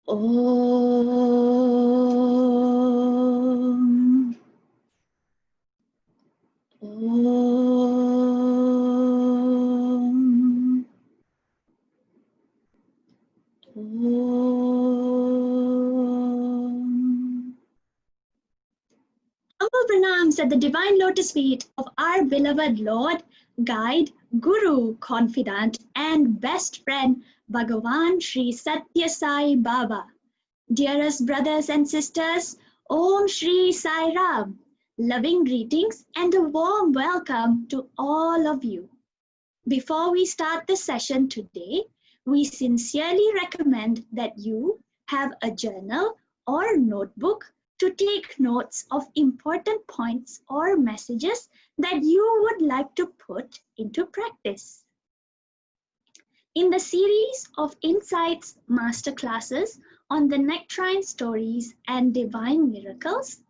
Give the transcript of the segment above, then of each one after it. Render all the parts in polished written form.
Om. Om. Om. Humble pranams at the divine lotus feet of our beloved Lord, guide, guru, confidant, and best friend, Bhagavan Sri Sathya Sai Baba. Dearest brothers and sisters, Om Shri Sai Ram. Loving greetings and a warm welcome to all of you. Before we start the session today, we sincerely recommend that you have a journal or notebook to take notes of important points or messages that you would like to put into practice. In the series of Insaights masterclasses on the Nectarine stories and divine miracles,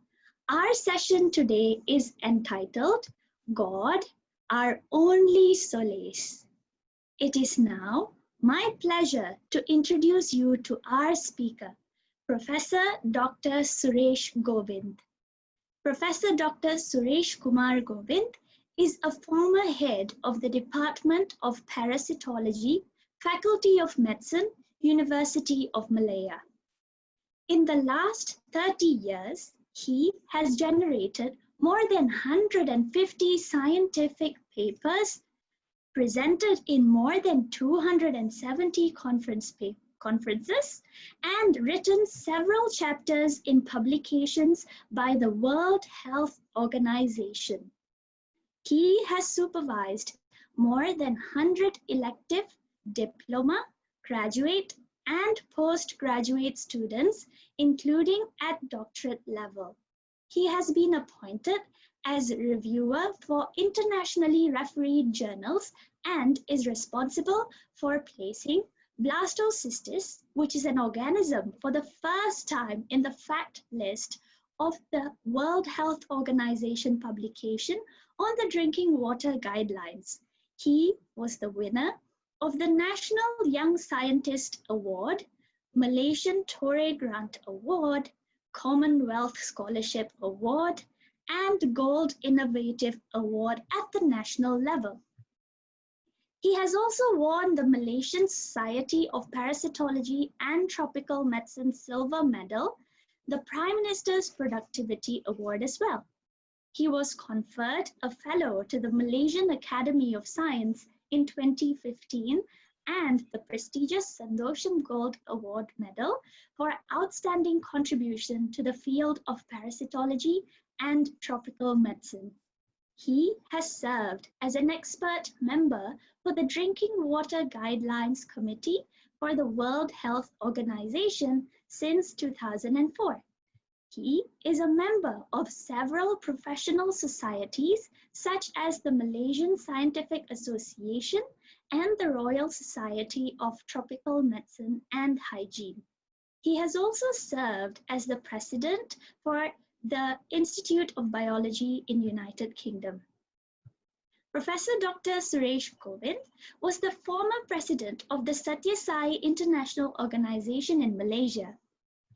our session today is entitled God, Our Only Solace. It is now my pleasure to introduce you to our speaker, Professor Dr. Suresh Govind. Professor Dr. Suresh Kumar Govind is a former head of the Department of Parasitology, Faculty of Medicine, University of Malaya. In the last 30 years, he has generated more than 150 scientific papers, presented in more than 270 conferences, and written several chapters in publications by the World Health Organization. He has supervised more than 100 elective, diploma, graduate, and postgraduate students, including at doctorate level. He has been appointed as reviewer for internationally refereed journals and is responsible for placing blastocystis, which is an organism, for the first time in the fact list of the World Health Organization publication on the Drinking Water Guidelines. He was the winner of the National Young Scientist Award, Malaysian Torre Grant Award, Commonwealth Scholarship Award, and Gold Innovative Award at the national level. He has also won the Malaysian Society of Parasitology and Tropical Medicine Silver Medal, the Prime Minister's Productivity Award as well. He was conferred a fellow to the Malaysian Academy of Science in 2015 and the prestigious Sandosham Gold Award Medal for outstanding contribution to the field of parasitology and tropical medicine. He has served as an expert member for the Drinking Water Guidelines Committee for the World Health Organization since 2004. He is a member of several professional societies such as the Malaysian Scientific Association and the Royal Society of Tropical Medicine and Hygiene. He has also served as the president for the Institute of Biology in United Kingdom. Professor Dr. Suresh Govind was the former president of the Sathya Sai International Organization in Malaysia.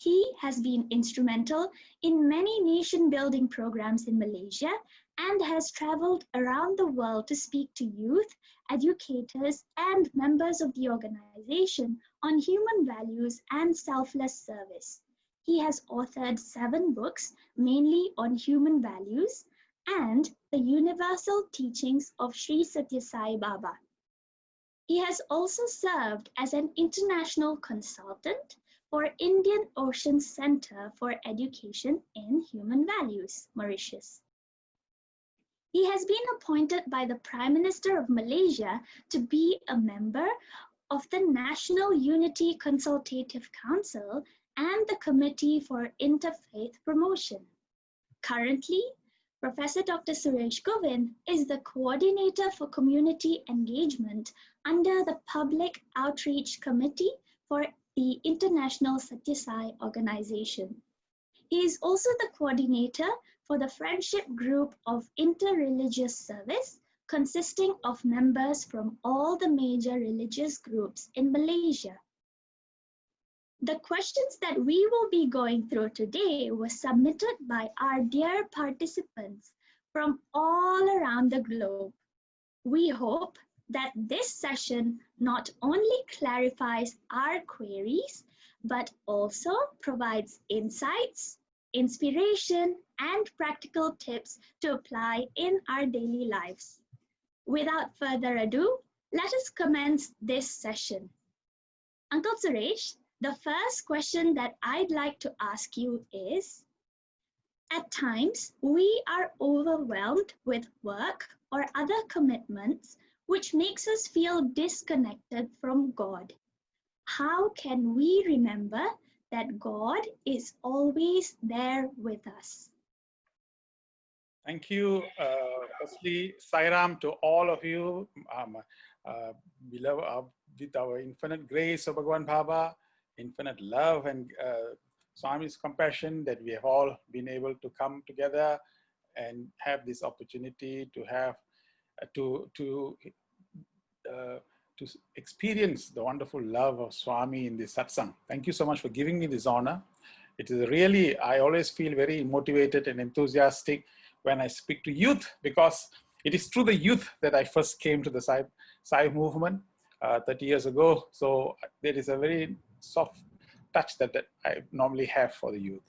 He has been instrumental in many nation-building programs in Malaysia and has traveled around the world to speak to youth, educators, and members of the organization on human values and selfless service. He has authored 7 books, mainly on human values, and the universal teachings of Sri Sathya Sai Baba. He has also served as an international consultant for Indian Ocean Center for Education in Human Values, Mauritius. He has been appointed by the Prime Minister of Malaysia to be a member of the National Unity Consultative Council and the Committee for Interfaith Promotion. Currently, Professor Dr. Suresh Govind is the Coordinator for Community Engagement under the Public Outreach Committee for the International Sathya Sai Organization. He is also the coordinator for the Friendship Group of Interreligious Service, consisting of members from all the major religious groups in Malaysia. The questions that we will be going through today were submitted by our dear participants from all around the globe. We hope that this session not only clarifies our queries, but also provides insights, inspiration, and practical tips to apply in our daily lives. Without further ado, let us commence this session. Uncle Suresh, the first question that I'd like to ask you is, at times we are overwhelmed with work or other commitments which makes us feel disconnected from God. How can we remember that God is always there with us? Thank you. Firstly, Sairam to all of you, beloved, with our infinite grace of Bhagavan Baba, infinite love and Swami's compassion that we have all been able to come together and have this opportunity to have to experience the wonderful love of Swami in this satsang. Thank you so much for giving me this honor. It is really, I always feel very motivated and enthusiastic when I speak to youth, because it is through the youth that I first came to the Sai movement 30 years ago. So there is a very soft touch that I normally have for the youth.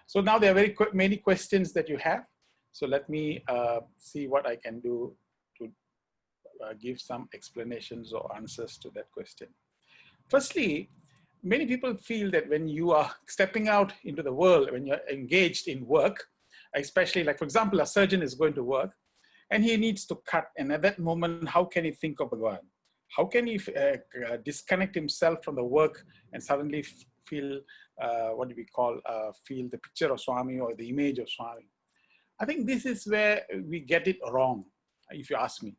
So now there are very many questions that you have. So let me see what I can do to give some explanations or answers to that question. Firstly, many people feel that when you are stepping out into the world, when you're engaged in work, especially like, for example, a surgeon is going to work and he needs to cut. And at that moment, how can he think of Bhagavan? How can he disconnect himself from the work and suddenly feel, what do we call, feel the picture of Swami or the image of Swami? I think this is where we get it wrong, if you ask me.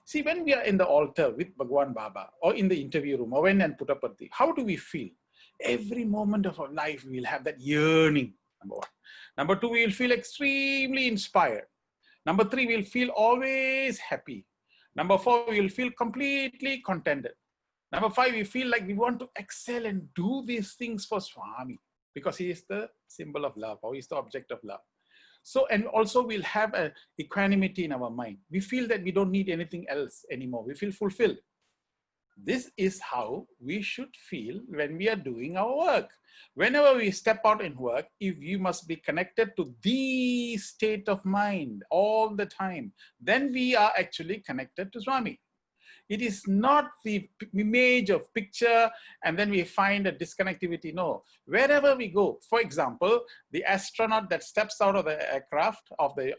See, when we are in the altar with Bhagavan Baba or in the interview room or when and Puttaparthi, how do we feel? Every moment of our life, we'll have that yearning, number one. Number two, we'll feel extremely inspired. Number three, we'll feel always happy. Number four, we'll feel completely contented. Number five, we feel like we want to excel and do these things for Swami because he is the symbol of love or he's the object of love. So, and also we'll have an equanimity in our mind. We feel that we don't need anything else anymore. We feel fulfilled. This is how we should feel when we are doing our work. Whenever we step out in work, if you must be connected to the state of mind all the time, then we are actually connected to Swami. It is not the image of picture and then we find a disconnectivity. No, wherever we go, for example, the astronaut that steps out of the aircraft of the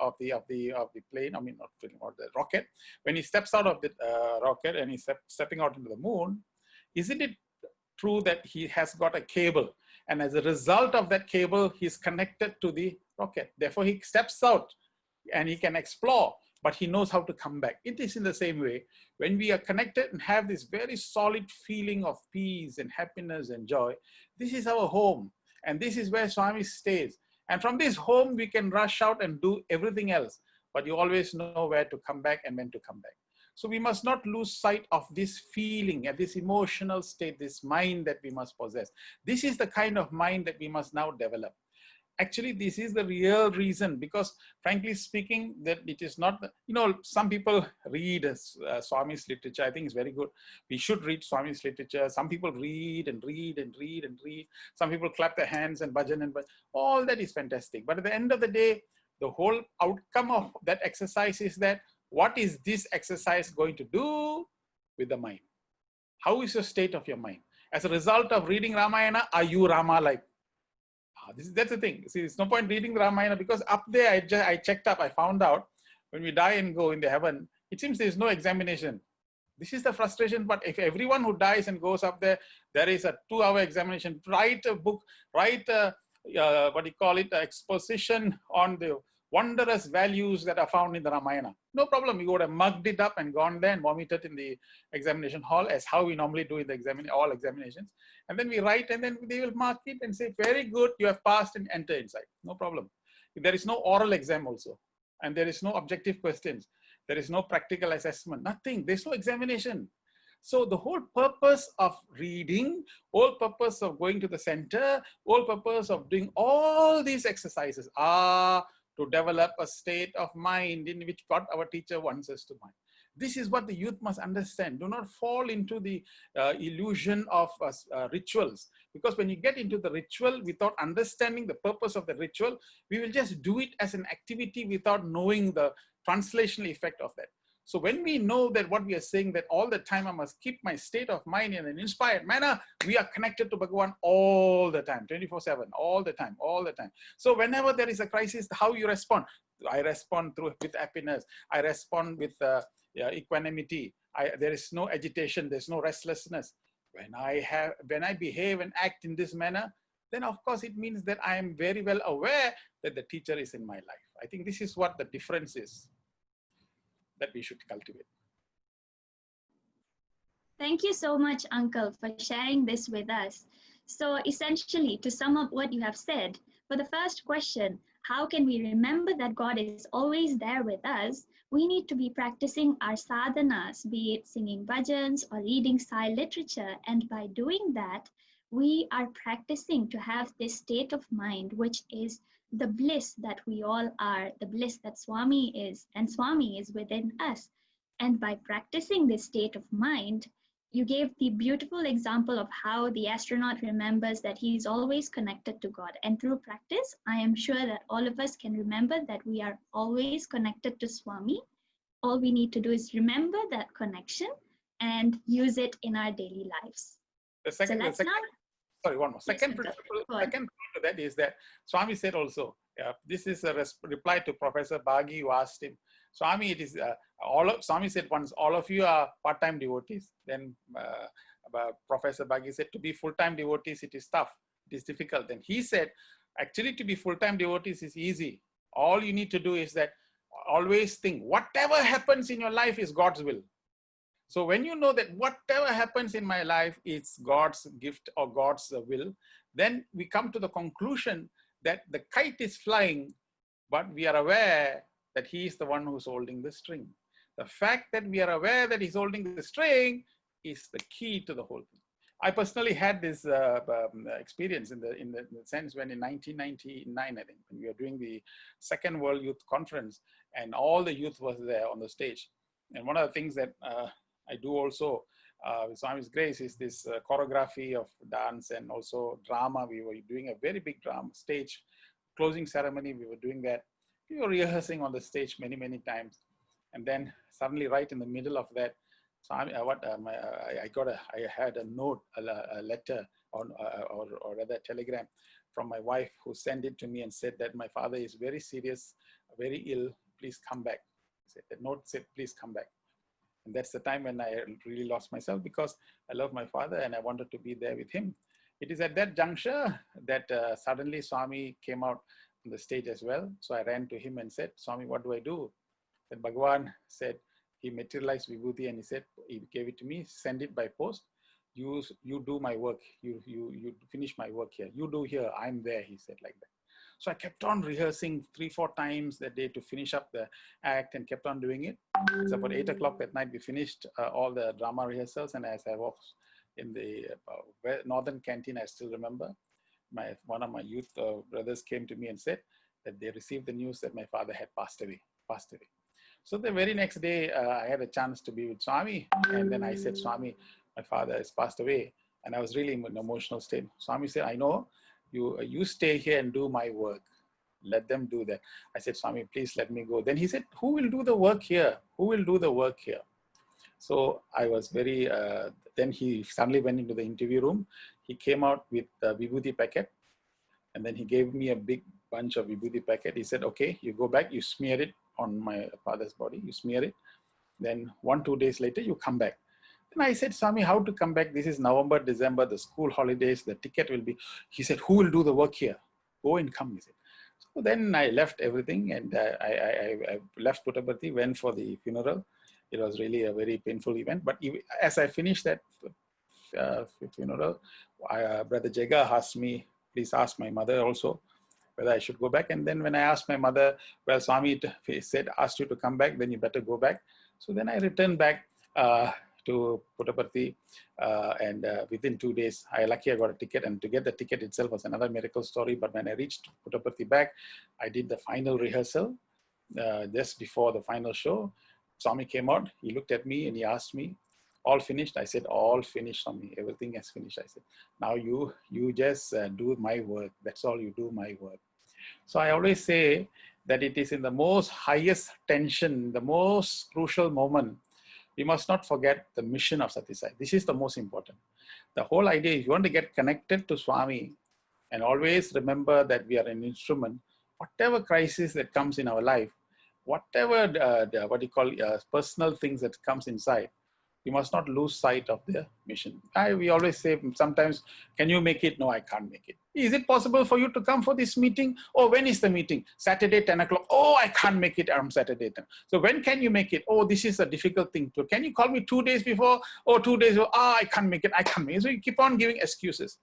plane, I mean not plane, or the rocket, when he steps out of the rocket and he's stepping out into the moon, isn't it true that he has got a cable? And as a result of that cable, he's connected to the rocket. Therefore, he steps out and he can explore, but he knows how to come back. It is in the same way, when we are connected and have this very solid feeling of peace and happiness and joy, this is our home. And this is where Swami stays. And from this home, we can rush out and do everything else, but you always know where to come back and when to come back. So we must not lose sight of this feeling and this emotional state, this mind that we must possess. This is the kind of mind that we must now develop. Actually, this is the real reason, because frankly speaking, that it is not, some people read Swami's literature. I think it's very good. We should read Swami's literature. Some people read and read and read and read. Some people clap their hands and bhajan and bhajan. All that is fantastic. But at the end of the day, the whole outcome of that exercise is that what is this exercise going to do with the mind? How is your state of your mind? As a result of reading Ramayana, are you Rama-like? That's the thing. See, it's no point reading the Ramayana, because up there, I checked up, I found out when we die and go in the heaven, it seems there's no examination. This is the frustration. But if everyone who dies and goes up there, there is a 2-hour examination. Write a book, write exposition on the wondrous values that are found in the Ramayana. No problem. You would have mugged it up and gone there and vomited in the examination hall, as how we normally do in the all examinations. And then we write, and then they will mark it and say, very good, you have passed, and enter inside. No problem. There is no oral exam also. And there is no objective questions. There is no practical assessment, nothing. There's no examination. So the whole purpose of reading, whole purpose of going to the center, whole purpose of doing all these exercises are to develop a state of mind in which what our teacher wants us to mind. This is what the youth must understand. Do not fall into the illusion of rituals. Because when you get into the ritual without understanding the purpose of the ritual, we will just do it as an activity without knowing the translational effect of that. So when we know that what we are saying, that all the time I must keep my state of mind in an inspired manner, we are connected to Bhagavan all the time, 24/7, all the time, all the time. So whenever there is a crisis, how you respond? I respond with happiness. I respond with equanimity. There is no agitation. There's no restlessness. When I behave and act in this manner, then of course it means that I am very well aware that the teacher is in my life. I think this is what the difference is that we should cultivate. Thank you so much, Uncle, for sharing this with us. So essentially, to sum up what you have said, for the first question, how can we remember that God is always there with us? We need to be practicing our sadhanas, be it singing bhajans or reading Sai literature. And by doing that, we are practicing to have this state of mind, which is the bliss that we all are, the bliss that Swami is, and Swami is within us. And by practicing this state of mind, you gave the beautiful example of how the astronaut remembers that he is always connected to God. And through practice, I am sure that all of us can remember that we are always connected to Swami. All we need to do is remember that connection and use it in our daily lives. Sorry, one more. Second point to that is that Swami said also, this is a reply to Professor Bagi, who asked him, Swami, it is Swami said once, all of you are part-time devotees. Then Professor Bagi said, to be full-time devotees, it is tough. It is difficult. Then he said, actually, to be full-time devotees is easy. All you need to do is that always think, whatever happens in your life is God's will. So when you know that whatever happens in my life is God's gift or God's will, then we come to the conclusion that the kite is flying, but we are aware that he is the one who's holding the string. The fact that we are aware that he's holding the string is the key to the whole thing. I personally had this experience in the sense when in 1999, I think, when we were doing the Second World Youth Conference and all the youth was there on the stage. And one of the things that I do also with Swami's grace is this choreography of dance and also drama. We were doing a very big drama stage closing ceremony. We were doing that. We were rehearsing on the stage many, many times. And then suddenly right in the middle of that, Swami, I had a note, a letter or rather a telegram from my wife who sent it to me and said that my father is very serious, very ill, please come back. The note said, please come back. And that's the time when I really lost myself because I love my father and I wanted to be there with him. It is at that juncture that suddenly Swami came out on the stage as well. So I ran to him and said, Swami, what do I do? Then Bhagavan said, he materialized Vibhuti and he said, he gave it to me, send it by post. You do my work. You finish my work here. You do here. I'm there, he said like that. So I kept on rehearsing 3-4 times that day to finish up the act and kept on doing it. So about 8 o'clock that night, we finished all the drama rehearsals. And as I was in the northern canteen, I still remember, one of my youth brothers came to me and said that they received the news that my father had passed away. So the very next day, I had a chance to be with Swami. And then I said, Swami, my father has passed away. And I was really in an emotional state. Swami said, I know. You stay here and do my work. Let them do that. I said, Swami, please let me go. Then he said, who will do the work here? Who will do the work here? So I was very, then he suddenly went into the interview room. He came out with the Vibhuti packet. And then he gave me a big bunch of Vibhuti packet. He said, okay, you go back, you smear it on my father's body. You smear it. Then 1-2 days later, you come back. And I said, Swami, how to come back? This is November, December, the school holidays, the ticket will be. He said, who will do the work here? Go and come, he said. So then I left everything and I left Puttaparthi, went for the funeral. It was really a very painful event. But as I finished that funeral, Brother Jega asked me, please ask my mother also whether I should go back. And then when I asked my mother, well, Swami said, asked you to come back, then you better go back. So then I returned back to Puttaparthi, and within 2 days, I got a ticket, and to get the ticket itself was another miracle story. But when I reached Puttaparthi back, I did the final rehearsal just before the final show. Swami came out, he looked at me and he asked me, all finished? I said, all finished, Swami, everything has finished. I said, now you just do my work. That's all, you do my work. So I always say that it is in the most highest tension, the most crucial moment, we must not forget the mission of Sathya Sai. This is the most important. The whole idea, if you want to get connected to Swami and always remember that we are an instrument, whatever crisis that comes in our life, whatever personal things that comes inside, we must not lose sight of the mission. We always say sometimes, can you make it? No, I can't make it. Is it possible for you to come for this meeting? Oh, when is the meeting? Saturday, 10 o'clock. Oh, I can't make it on Saturday 10. So when can you make it? Oh, this is a difficult thing. Can you call me 2 days before? Oh, 2 days before. Ah, I can't make it. I can't make it. So you keep on giving excuses.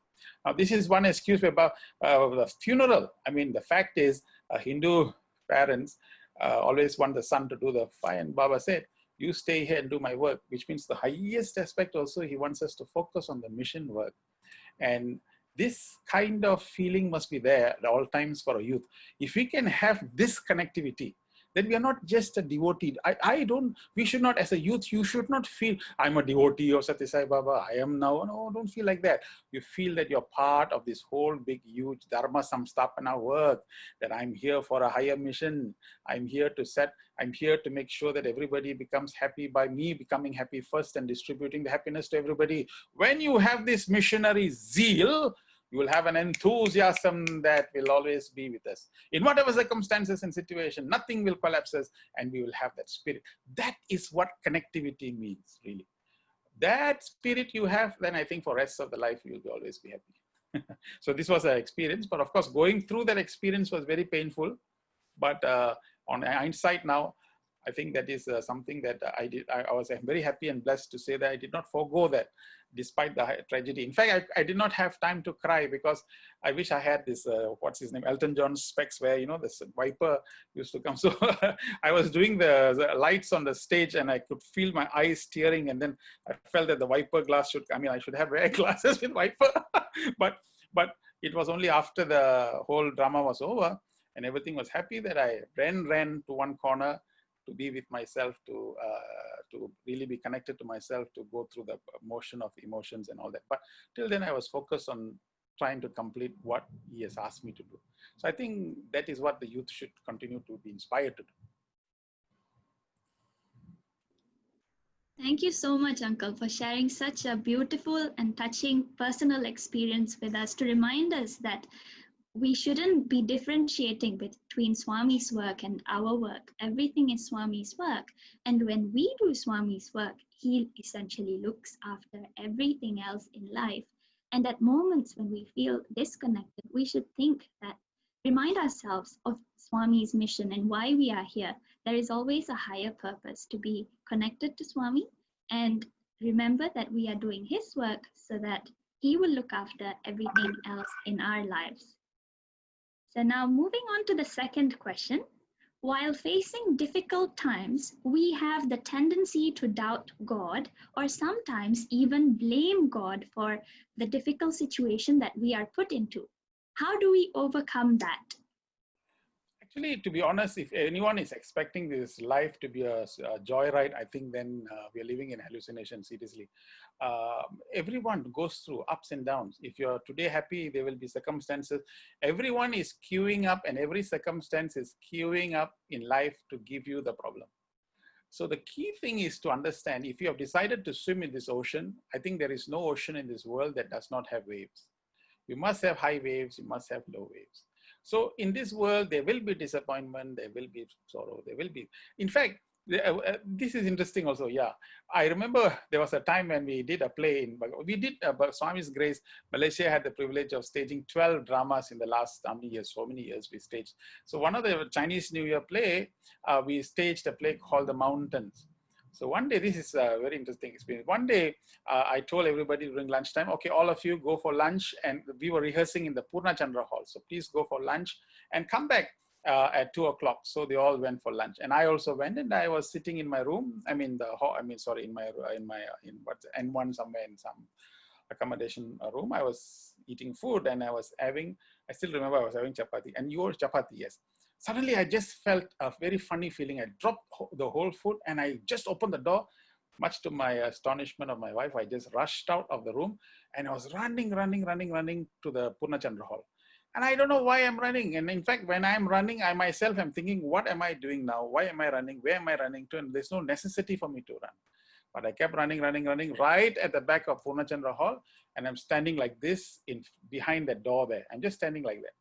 Now, this is one excuse about the funeral. I mean, the fact is, Hindu parents always want the son to do the fire. And Baba said, you stay here and do my work, which means the highest aspect also, he wants us to focus on the mission work. And this kind of feeling must be there at all times for a youth. If we can have this connectivity, then we are not just a devotee. We should not, as a youth, you should not feel, I'm a devotee of Sathya Sai Baba, I am now. No, don't feel like that. You feel that you're part of this whole big, huge Dharma Samstapana work, that I'm here for a higher mission. I'm here to make sure that everybody becomes happy by me becoming happy first and distributing the happiness to everybody. When you have this missionary zeal, you will have an enthusiasm that will always be with us. In whatever circumstances and situation, nothing will collapse us, and we will have that spirit. That is what connectivity means, really. That spirit you have, then I think for the rest of the life, you will always be happy. So this was an experience, but of course, going through that experience was very painful. But on hindsight now, I think that is something that I did. I was very happy and blessed to say that I did not forego that despite the tragedy. In fact, I did not have time to cry because I wish I had this, what's his name, Elton John's specs where, you know, this wiper used to come. So I was doing the lights on the stage and I could feel my eyes tearing, and then I felt that the wiper glass should, I should have rare glasses with wiper. but it was only after the whole drama was over and everything was happy that I ran to one corner to be with myself, to really be connected to myself, to go through the motion of emotions and all that. But till then, I was focused on trying to complete what he has asked me to do. So I think that is what the youth should continue to be inspired to do. Thank you so much, Uncle, for sharing such a beautiful and touching personal experience with us to remind us that we shouldn't be differentiating between Swami's work and our work. Everything is Swami's work. And when we do Swami's work, he essentially looks after everything else in life. And at moments when we feel disconnected, we should remind ourselves of Swami's mission and why we are here. There is always a higher purpose to be connected to Swami, and remember that we are doing his work so that he will look after everything else in our lives. So now moving on to the second question. While facing difficult times, we have the tendency to doubt God or sometimes even blame God for the difficult situation that we are put into. How do we overcome that? Actually, to be honest, if anyone is expecting this life to be a joyride, I think then we are living in hallucination, seriously. Everyone goes through ups and downs. If you're today happy, there will be circumstances. Everyone is queuing up, and every circumstance is queuing up in life to give you the problem. So the key thing is to understand, if you have decided to swim in this ocean, I think there is no ocean in this world that does not have waves. You must have high waves, you must have low waves. So in this world, there will be disappointment, there will be sorrow, there will be, in fact, this is interesting also, yeah. I remember there was a time when we did a play in, we did, Swami's Grace, Malaysia had the privilege of staging 12 dramas in the last how many years, so many years we staged. So one of the Chinese New Year play, we staged a play called The Mountains. So one day, this is a very interesting experience. One day, I told everybody during lunchtime, okay, all of you go for lunch, and we were rehearsing in the Purna Chandra Hall. So please go for lunch and come back. at 2 o'clock. So they all went for lunch, and I also went, and I was sitting in my room. I mean, sorry, in what's N1 somewhere in some accommodation room. I was eating food, and I still remember I was having chapati, and you were chapati, yes. Suddenly, I just felt a very funny feeling. I dropped the whole food, and I just opened the door. Much to my astonishment of my wife, I just rushed out of the room, and I was running to the Purnachandra hall. And I don't know why I'm running. And in fact, when I'm running, I myself am thinking, what am I doing now? Why am I running? Where am I running to? And there's no necessity for me to run. But I kept running right at the back of Purnachandra hall. And I'm standing like this behind the door there. I'm just standing like that.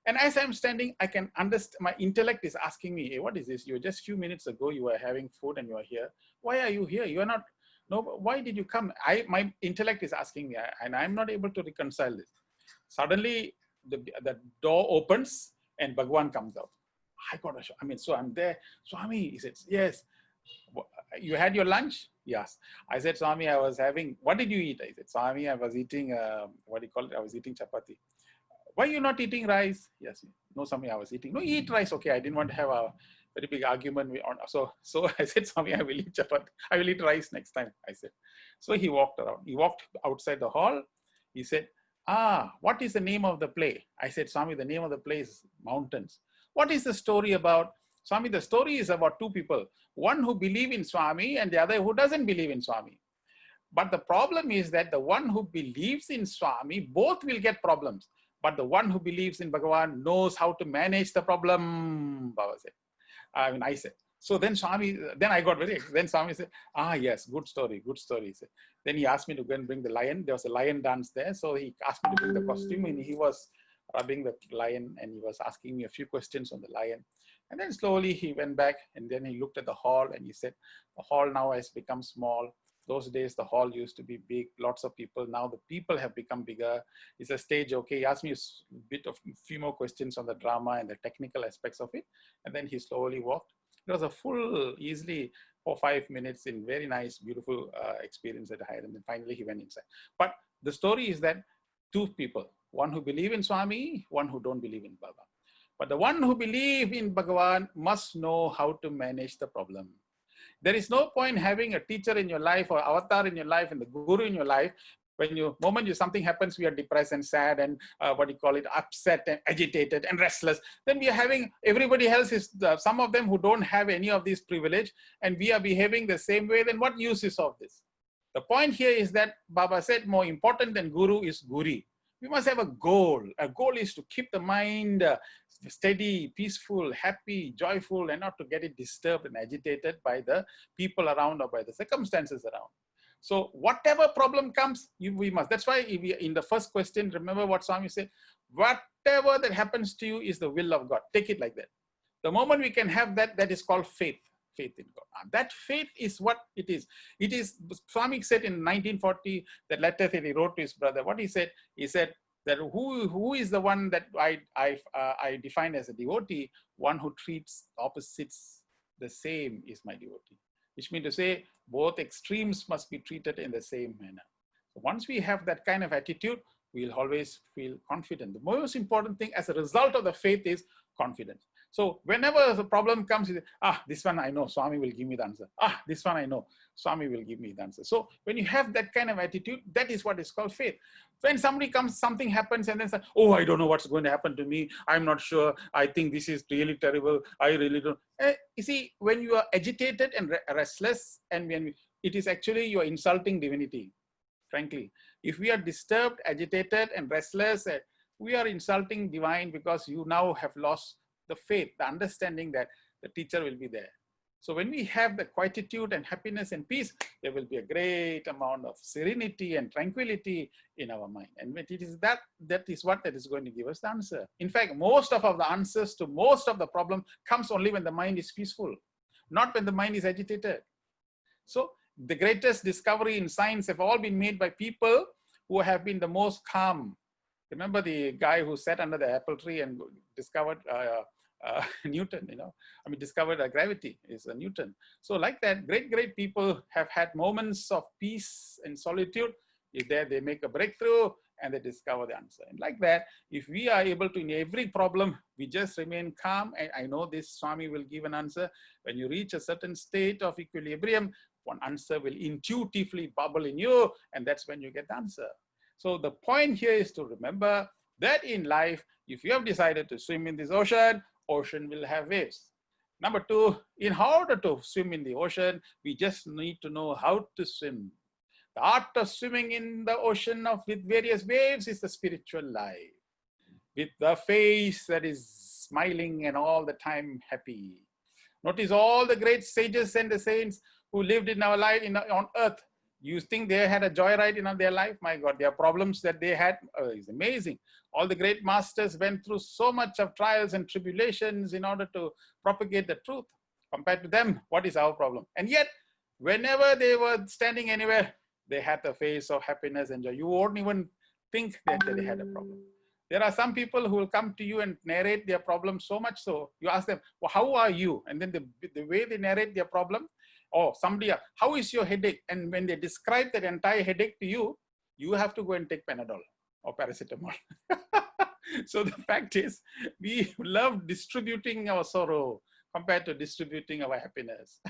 And as I'm standing, I can understand, my intellect is asking me, hey, what is this? You were just a few minutes ago, you were having food and you are here. Why are you here? You are not, no, why did you come? My intellect is asking me, and I'm not able to reconcile this. Suddenly, the door opens and Bhagwan comes out. I got a shock. I mean, so I'm there. Swami, he said, yes. You had your lunch? Yes. I said, Swami, I was having, what did you eat? I said, Swami, I was eating, what do you call it? I was eating chapati. Why are you not eating rice? Yes. No, Swami, I was eating. No, eat rice. Okay. I didn't want to have a very big argument. So I said, Swami, I will eat chapati. I will eat rice next time, I said. So he walked around. He walked outside the hall. He said, what is the name of the play? I said, Swami, the name of the play is Mountains. What is the story about? Swami, the story is about two people. One who believe in Swami and the other who doesn't believe in Swami. But the problem is that the one who believes in Swami, both will get problems. But the one who believes in Bhagavan knows how to manage the problem, Baba said. I said. So then Swami, then I got very excited. Then Swami said, yes, good story, he said. Then he asked me to go and bring the lion. There was a lion dance there. So he asked me to bring the costume, and he was rubbing the lion, and he was asking me a few questions on the lion. And then slowly he went back, and then he looked at the hall, and he said, the hall now has become small. Those days, the hall used to be big, lots of people. Now the people have become bigger. It's a stage, okay. He asked me a few more questions on the drama and the technical aspects of it. And then he slowly walked. It was a full, easily 4 or 5 minutes in very nice, beautiful experience that I had. And then finally he went inside. But the story is that two people, one who believe in Swami, one who don't believe in Baba. But the one who believe in Bhagavan must know how to manage the problem. There is no point having a teacher in your life or avatar in your life and the guru in your life. When moment something happens, we are depressed and sad and upset and agitated and restless. Then we are having, everybody else is, some of them who don't have any of these privilege, and we are behaving the same way. Then what use is of this? The point here is that Baba said more important than guru is guri. We must have a goal. A goal is to keep the mind steady, peaceful, happy, joyful, and not to get it disturbed and agitated by the people around or by the circumstances around. So whatever problem comes, we must. That's why in the first question, remember what Swami said, whatever that happens to you is the will of God. Take it like that. The moment we can have that, that is called faith. Faith in God. That faith is what it is. It is, Swami said in 1940, that letter that he wrote to his brother. What he said that who is the one that I define as a devotee? One who treats opposites the same is my devotee. Which means to say both extremes must be treated in the same manner. So once we have that kind of attitude, we'll always feel confident. The most important thing as a result of the faith is confidence. So whenever the problem comes, this one I know, Swami will give me the answer. This one I know, Swami will give me the answer. So when you have that kind of attitude, that is what is called faith. When somebody comes, something happens and then say, oh, I don't know what's going to happen to me. I'm not sure. I think this is really terrible. I really don't. You see, when you are agitated and restless, and when it is actually you are insulting divinity, frankly. If we are disturbed, agitated and restless, we are insulting divine because you now have lost the faith, the understanding that the teacher will be there. So when we have the quietude and happiness and peace, there will be a great amount of serenity and tranquility in our mind. And it is that is what is going to give us the answer. In fact, most of the answers to most of the problem comes only when the mind is peaceful, not when the mind is agitated. So the greatest discovery in science have all been made by people who have been the most calm. Remember the guy who sat under the apple tree and discovered Newton, discovered gravity is Newton. So like that, great people have had moments of peace and solitude. If they make a breakthrough, and they discover the answer. And like that, if we are able to, in every problem, we just remain calm. And I know this Swami will give an answer. When you reach a certain state of equilibrium, one answer will intuitively bubble in you, and that's when you get the answer. So the point here is to remember that in life, if you have decided to swim in this ocean, ocean will have waves. Number two, in order to swim in the ocean, we just need to know how to swim. The art of swimming in the ocean with various waves is the spiritual life, with the face that is smiling and all the time happy. Notice all the great sages and the saints who lived in our life on earth. You think they had a joyride in their life? My God, their problems that they had is amazing. All the great masters went through so much of trials and tribulations in order to propagate the truth. Compared to them, what is our problem? And yet, whenever they were standing anywhere, they had the face of happiness and joy. You won't even think that they had a problem. There are some people who will come to you and narrate their problem so much so, you ask them, well, how are you? And then the way they narrate their problem, or somebody, how is your headache? And when they describe that entire headache to you, you have to go and take Panadol or paracetamol. So the fact is, we love distributing our sorrow compared to distributing our happiness.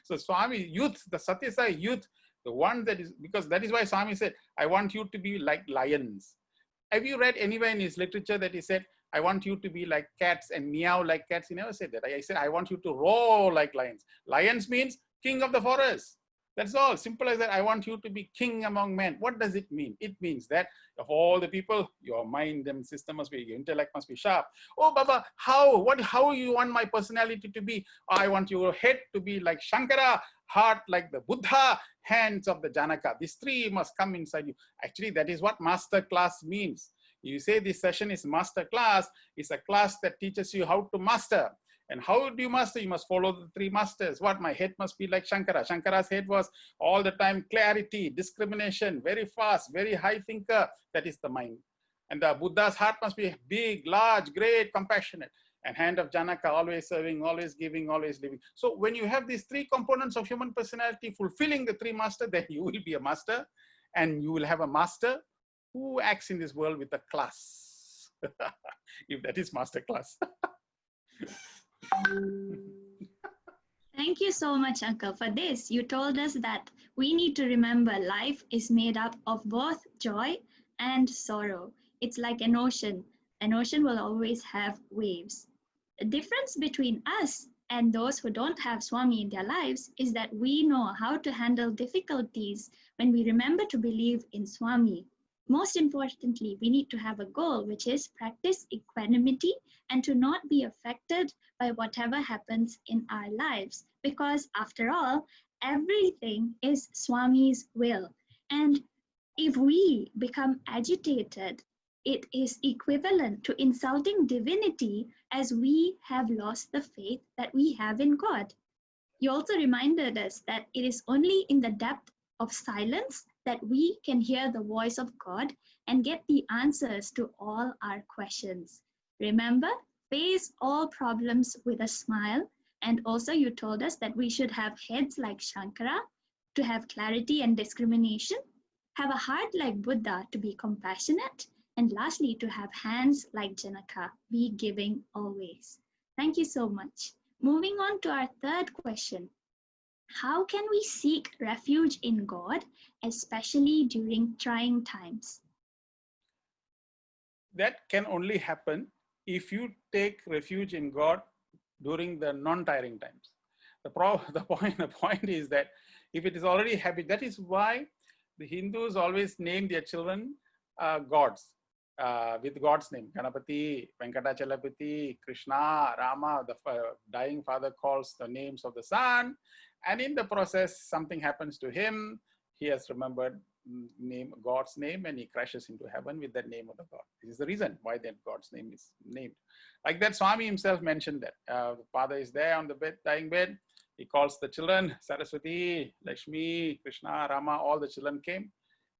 So Swami, youth, the Sathya Sai youth, the one that is, because that is why Swami said, I want you to be like lions. Have you read anywhere in his literature that he said, I want you to be like cats and meow like cats? He never said that. I said, I want you to roar like lions. Lions means king of the forest. That's all. Simple as that. I want you to be king among men. What does it mean? It means that of all the people, your mind and system must be, your intellect must be sharp. Oh, Baba, how you want my personality to be? Oh, I want your head to be like Shankara, heart like the Buddha, hands of the Janaka. These three must come inside you. Actually, that is what master class means. You say this session is master class. It's a class that teaches you how to master. And how do you master? You must follow the three masters. What? My head must be like Shankara. Shankara's head was all the time clarity, discrimination, very fast, very high thinker. That is the mind. And the Buddha's heart must be big, large, great, compassionate. And hand of Janaka, always serving, always giving, always living. So when you have these three components of human personality fulfilling the three masters, then you will be a master. And you will have a master who acts in this world with a class. If that is master class. Thank you so much, Uncle, for this. You told us that we need to remember life is made up of both joy and sorrow. It's like an ocean. An ocean will always have waves. The difference between us and those who don't have Swami in their lives is that we know how to handle difficulties when we remember to believe in Swami. Most importantly, we need to have a goal, which is practice equanimity and to not be affected by whatever happens in our lives. Because after all, everything is Swami's will. And if we become agitated, it is equivalent to insulting divinity as we have lost the faith that we have in God. You also reminded us that it is only in the depth of silence that we can hear the voice of God and get the answers to all our questions. Remember, face all problems with a smile. And also you told us that we should have heads like Shankara to have clarity and discrimination, have a heart like Buddha to be compassionate, and lastly, to have hands like Janaka, be giving always. Thank you so much. Moving on to our third question. How can we seek refuge in God, especially during trying times? That can only happen if you take refuge in God during the non-tiring times. The point is that if it is already habit, that is why the Hindus always name their children gods. With God's name, Ganapati, Venkatachalapati, Krishna, Rama. The dying father calls the names of the son, and in the process, something happens to him. He has remembered God's name, and he crashes into heaven with that name of the God. This is the reason why that God's name is named. Like that, Swami himself mentioned that the father is there on the bed, dying bed. He calls the children, Saraswati, Lakshmi, Krishna, Rama. All the children came,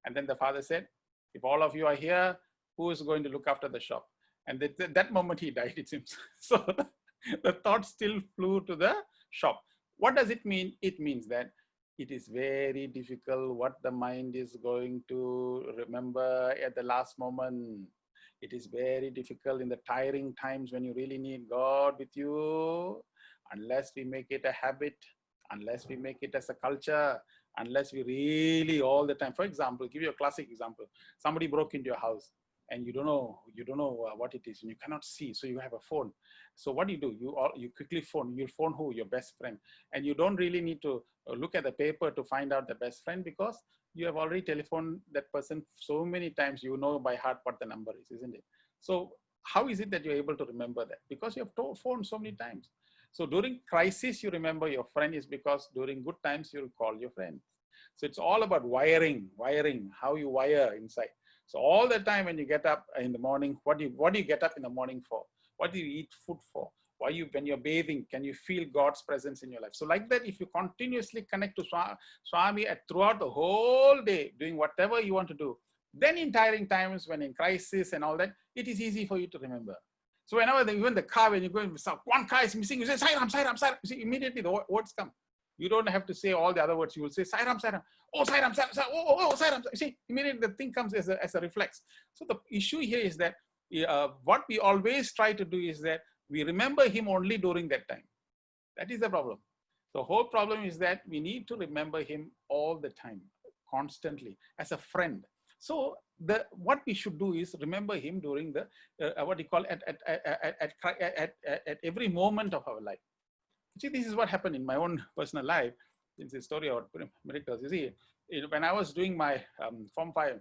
and then the father said, "If all of you are here, who is going to look after the shop?" And that moment he died, it seems. So the thought still flew to the shop. What does it mean? It means that it is very difficult what the mind is going to remember at the last moment. It is very difficult in the tiring times when you really need God with you, unless we make it a habit, unless we make it as a culture, unless we really all the time. For example, give you a classic example. Somebody broke into your house and you don't know what it is and you cannot see. So you have a phone. So what do? You quickly phone. You phone who? Your best friend. And you don't really need to look at the paper to find out the best friend, because you have already telephoned that person so many times, you know by heart what the number is, isn't it? So how is it that you're able to remember that? Because you have phoned so many times. So during crisis, you remember your friend, is because during good times, you call your friend. So it's all about wiring, how you wire inside. So all the time when you get up in the morning, what do you get up in the morning for? What do you eat food for? When you're bathing, can you feel God's presence in your life? So like that, if you continuously connect to Swami throughout the whole day, doing whatever you want to do, then in tiring times, when in crisis and all that, it is easy for you to remember. So whenever even the car, when you go, one car is missing, you say, Sairam, Sairam, Sairam. You see, immediately the words come. You don't have to say all the other words. You will say, Sairam, Sairam. Oh, Sairam, Sairam. Oh, Sairam. You see, immediately the thing comes as a reflex. So the issue here is that what we always try to do is that we remember him only during that time. That is the problem. The whole problem is that we need to remember him all the time, constantly, as a friend. So what we should do is remember him during the what you call at every moment of our life. See, this is what happened in my own personal life. It's a story about miracles. You see, when I was doing my Form 5,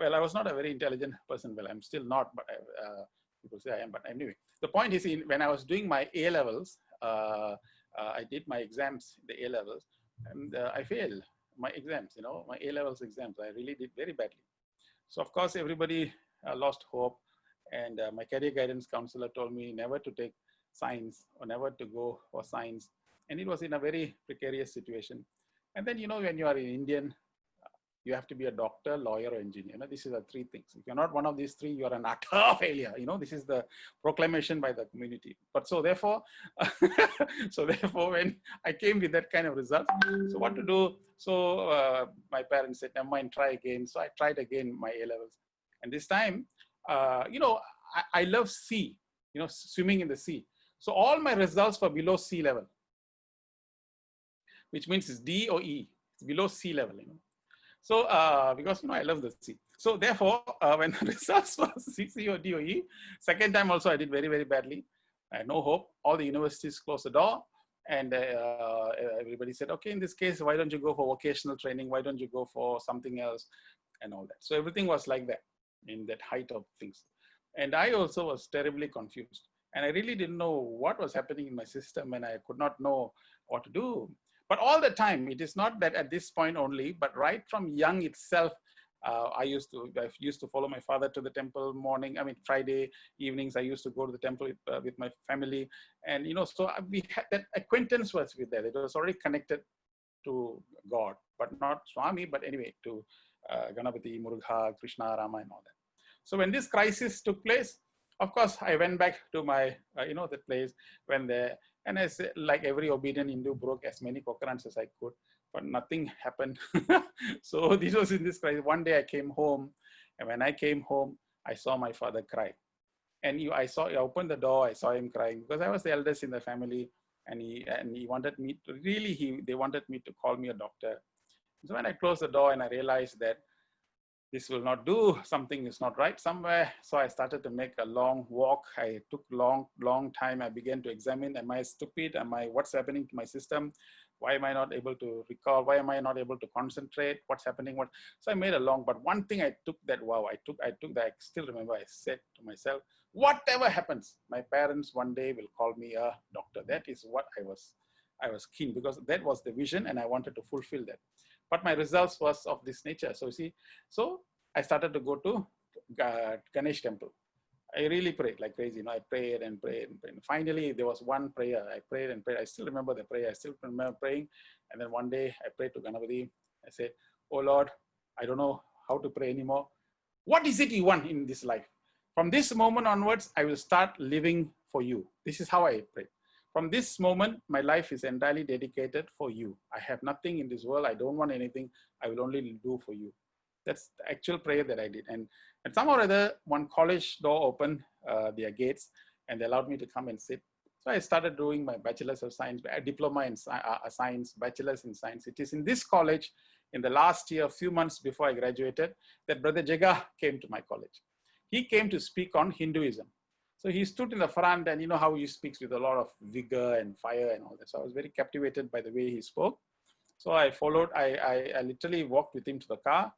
well, I was not a very intelligent person. Well, I'm still not, but people say I am. But anyway, the point is, when I was doing my A levels, I did my exams, the A levels, and I failed my exams. My A levels exams. I really did very badly. So of course, everybody lost hope, and my career guidance counselor told me never to take science or never to go for science. And it was in a very precarious situation. And then, when you are in Indian, you have to be a doctor, lawyer, or engineer. This is the three things. If you're not one of these three, you're an utter failure. This is the proclamation by the community. But so therefore, when I came with that kind of result, so what to do? So my parents said, never mind, try again. So I tried again my A levels. And this time, I love sea, swimming in the sea. So all my results were below sea level, which means it's D or E, it's below sea level, So because I love the sea. So therefore, when the results were C or D or E, second time also I did very, very badly. I had no hope. All the universities closed the door, and everybody said, okay, in this case, why don't you go for vocational training? Why don't you go for something else, and all that. So everything was like that in that height of things. And I also was terribly confused. And I really didn't know what was happening in my system, and I could not know what to do. But all the time, it is not that at this point only, but right from young itself, I used to follow my father to the temple Friday evenings, I used to go to the temple with my family. And, so we had that acquaintance was with that. It was already connected to God, but not Swami, but anyway, to Ganapati, Muruga, Krishna, Rama, and all that. So when this crisis took place, of course, I went back to my, the place, went there, and I said, like every obedient Hindu, broke as many coconuts as I could, but nothing happened. So this was in this crisis. One day I came home, and when I came home, I saw my father cry. And I opened the door, I saw him crying, because I was the eldest in the family, and he wanted me to, they wanted me to call me a doctor. So when I closed the door and I realized that this will not do, something is not right somewhere. So I started to make a long walk. I took long time. I began to examine, am I stupid? What's happening to my system? Why am I not able to recall? Why am I not able to concentrate? What's happening? So I made a long, but one thing I took that, I still remember, I said to myself, whatever happens, my parents one day will call me a doctor. That is what I was keen, because that was the vision and I wanted to fulfill that. But my results was of this nature. So you see, so I started to go to Ganesh temple. I really prayed like crazy. I prayed and prayed and prayed. And finally, there was one prayer. I prayed and prayed. I still remember the prayer. I still remember praying. And then one day I prayed to Ganapati. I said, oh Lord, I don't know how to pray anymore. What is it you want in this life? From this moment onwards, I will start living for you. This is how I prayed. from this moment, my life is entirely dedicated for you. I have nothing in this world. I don't want anything. I will only do for you. That's the actual prayer that I did. And somehow or other, one college door opened their gates and they allowed me to come and sit. So I started doing my Bachelor's of Science, Diploma in Science, Bachelor's in Science. It is in this college, in the last year, a few months before I graduated, that Brother Jaga came to my college. He came to speak on Hinduism. So he stood in the front, and you know how he speaks with a lot of vigor and fire and all that. So I was very captivated by the way he spoke. So I followed, I literally walked with him to the car,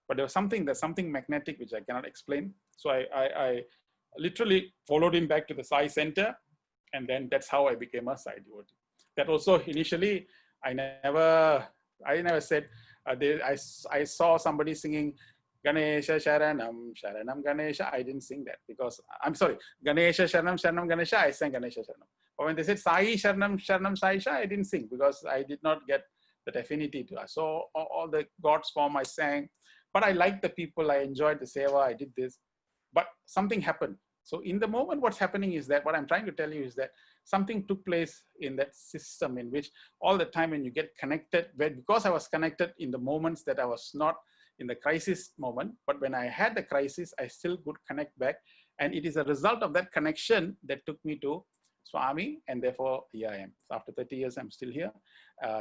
but there's something magnetic which I cannot explain. So I literally followed him back to the Sai Center, and then that's how I became a Sai devotee. That also initially, I never said, I saw somebody singing Ganesha Sharanam, Sharanam Ganesha. I didn't sing that because, I'm sorry, Ganesha Sharanam, Sharanam Ganesha, I sang Ganesha Sharanam. But when they said Sai Sharanam, Sharanam Saisha, I didn't sing because I did not get that affinity to us. So all the God's form I sang, but I liked the people, I enjoyed the seva, I did this, but something happened. So in the moment, what's happening is that, what I'm trying to tell you is that something took place in that system in which all the time when you get connected, because I was connected in the moments that I was not in the crisis moment, but when I had the crisis, I still could connect back. And it is a result of that connection that took me to Swami, and therefore here I am. So after 30 years, I'm still here.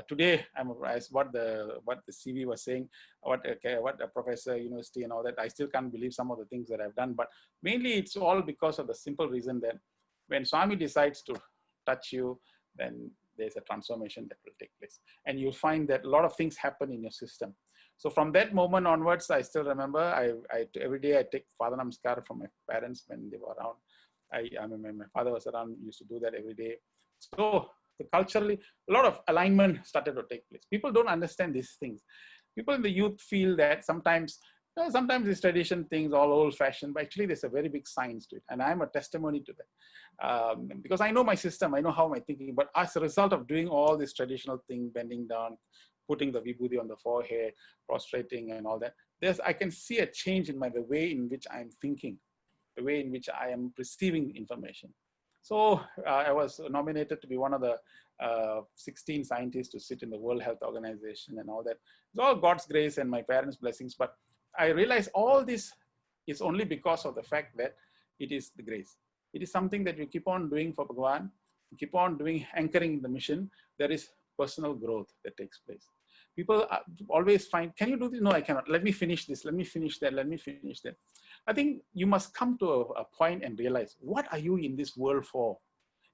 Today, I'm, as what the CV was saying, what a professor, university and all that, I still can't believe some of the things that I've done, but mainly it's all because of the simple reason that when Swami decides to touch you, then there's a transformation that will take place. And you'll find that a lot of things happen in your system. So from that moment onwards, I still remember, every day I take Father Namaskar from my parents when they were around. I mean, when my father was around, used to do that every day. So culturally, a lot of alignment started to take place. People don't understand these things. People in the youth feel that sometimes these tradition things, all old fashioned, but actually there's a very big science to it. And I'm a testimony to that. Because I know my system, I know how I'm thinking, but as a result of doing all this traditional thing, bending down, putting the vibhuti on the forehead, prostrating and all that, I can see a change in the way in which I'm thinking, the way in which I am receiving information. So I was nominated to be one of the 16 scientists to sit in the World Health Organization and all that. It's all God's grace and my parents' blessings. But I realized all this is only because of the fact that it is the grace. It is something that you keep on doing for Bhagavan, you keep on doing, anchoring in the mission. There is personal growth that takes place. People always find, can you do this? No, I cannot. Let me finish this. Let me finish that. Let me finish that. I think you must come to a point and realize, what are you in this world for?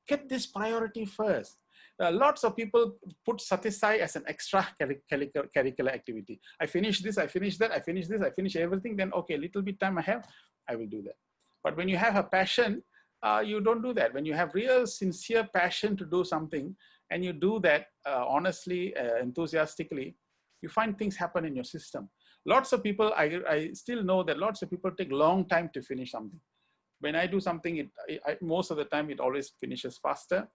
Get this priority first. Lots of people put Sathya as an extra curricular activity. I finish this, I finish that, I finish this, I finish everything. Then, okay, little bit time I have, I will do that. But when you have a passion, you don't do that. When you have real sincere passion to do something, and you do that honestly, enthusiastically, you find things happen in your system. Lots of people, I still know that lots of people take long time to finish something. When I do something, most of the time it always finishes faster.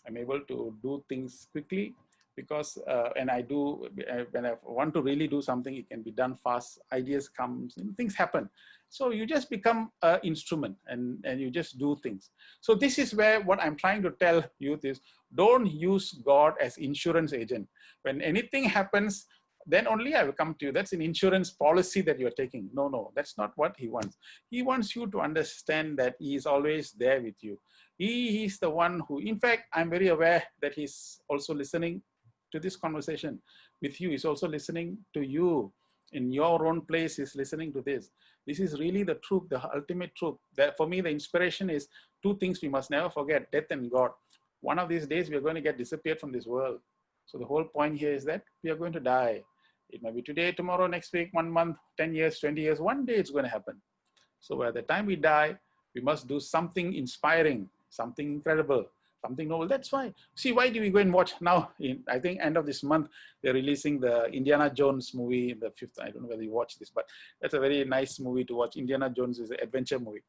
I'm able to do things quickly because, and I do, when I want to really do something, it can be done fast, ideas come, things happen. So you just become an instrument and you just do things. So this is where what I'm trying to tell youth is, don't use God as insurance agent. When anything happens, then only I will come to you. That's an insurance policy that you're taking. No, that's not what he wants. He wants you to understand that he is always there with you. He's the one who, in fact, I'm very aware that he's also listening to this conversation with you. He's also listening to you in your own place. He's listening to this. This is really the truth, the ultimate truth. That for me, the inspiration is two things we must never forget: death and God. One of these days, we're going to get disappeared from this world. So the whole point here is that we are going to die. It might be today, tomorrow, next week, 1 month, 10 years, 20 years. One day it's going to happen. So by the time we die, we must do something inspiring, something incredible, something novel. That's why. See, why do we go and watch now? I think end of this month, they're releasing the Indiana Jones movie, the 5th. I don't know whether you watch this, but that's a very nice movie to watch. Indiana Jones is an adventure movie.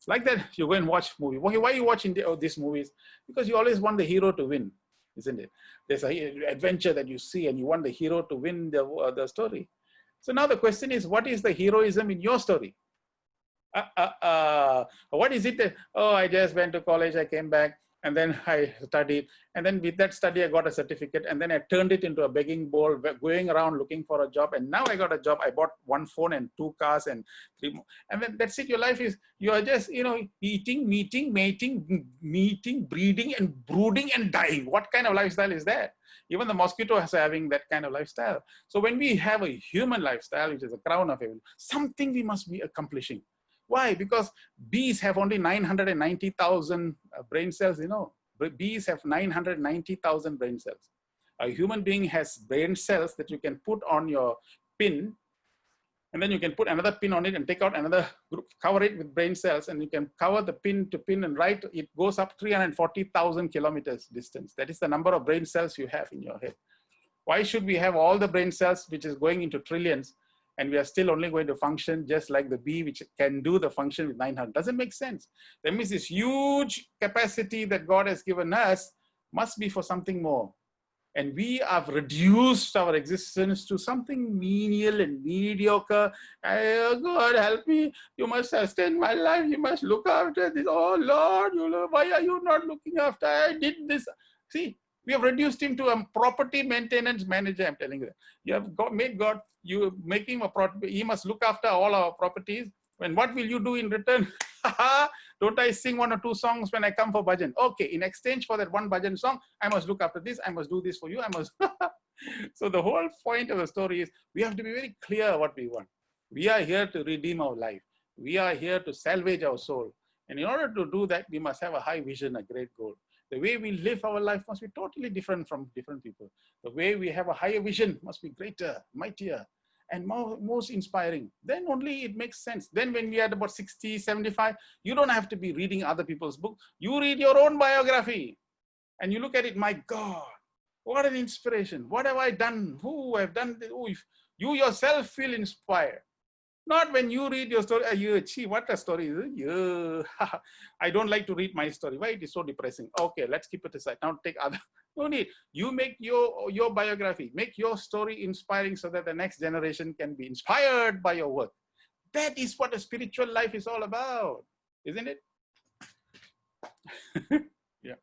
Like that, you go and watch movie. Why you watch these movies? Because you always want the hero to win, isn't it? There's an adventure that you see and you want the hero to win the story. So now the question is, what is the heroism in your story? What is it that, oh, I just went to college, I came back, And then I studied. And then with that study, I got a certificate. And then I turned it into a begging bowl, going around looking for a job. And now I got a job. I bought one phone and 2 cars and 3 more. And then that's it. Your life is, you are just, eating, meeting, mating, breeding, and brooding and dying. What kind of lifestyle is that? Even the mosquito is having that kind of lifestyle. So when we have a human lifestyle, which is a crown of heaven, something we must be accomplishing. Why? Because bees have only 990,000 brain cells, Bees have 990,000 brain cells. A human being has brain cells that you can put on your pin, and then you can put another pin on it and take out another group, cover it with brain cells, and you can cover the pin to pin and right, it goes up 340,000 kilometers distance. That is the number of brain cells you have in your head. Why should we have all the brain cells, which is going into trillions, and we are still only going to function just like the bee, which can do the function with 900? Doesn't make sense. That means this huge capacity that God has given us must be for something more. And we have reduced our existence to something menial and mediocre. Oh, God, help me. You must sustain my life. You must look after this. Oh, Lord, why are you not looking after? I did this. See, we have reduced him to a property maintenance manager. I'm telling you, you have made God, you make him a property. He must look after all our properties. And what will you do in return? Don't I sing 1 or 2 songs when I come for bhajan? Okay, in exchange for that one bhajan song, I must look after this. I must do this for you. I must. So the whole point of the story is we have to be very clear what we want. We are here to redeem our life. We are here to salvage our soul. And in order to do that, we must have a high vision, a great goal. The way we live our life must be totally different from different people. The way we have a higher vision must be greater, mightier, and most inspiring. Then only it makes sense. Then when we are about 60, 75, you don't have to be reading other people's books. You read your own biography and you look at it, my God, what an inspiration. What have I done? Who have done this? Oh, if you yourself feel inspired. Not when you read your story, gee, what a story is it? I don't like to read my story. Why? It is so depressing. Okay, let's keep it aside. Now take other. No need. You make your biography, make your story inspiring so that the next generation can be inspired by your work. That is what a spiritual life is all about, isn't it? Yeah.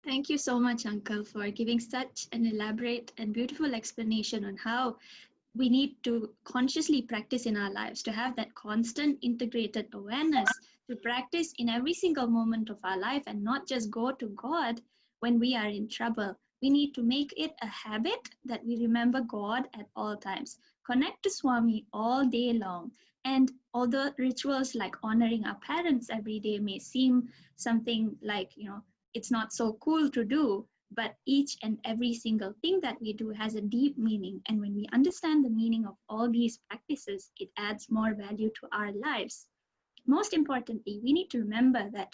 Thank you so much, Uncle, for giving such an elaborate and beautiful explanation on how we need to consciously practice in our lives, to have that constant integrated awareness, to practice in every single moment of our life and not just go to God when we are in trouble. We need to make it a habit that we remember God at all times, connect to Swami all day long. And although rituals like honoring our parents every day may seem something like, it's not so cool to do, but each and every single thing that we do has a deep meaning. And when we understand the meaning of all these practices, it adds more value to our lives. Most importantly, we need to remember that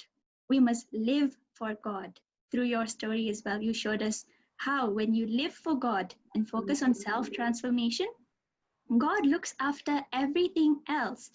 we must live for God. Through your story as well, you showed us how when you live for God and focus on self-transformation, God looks after everything else.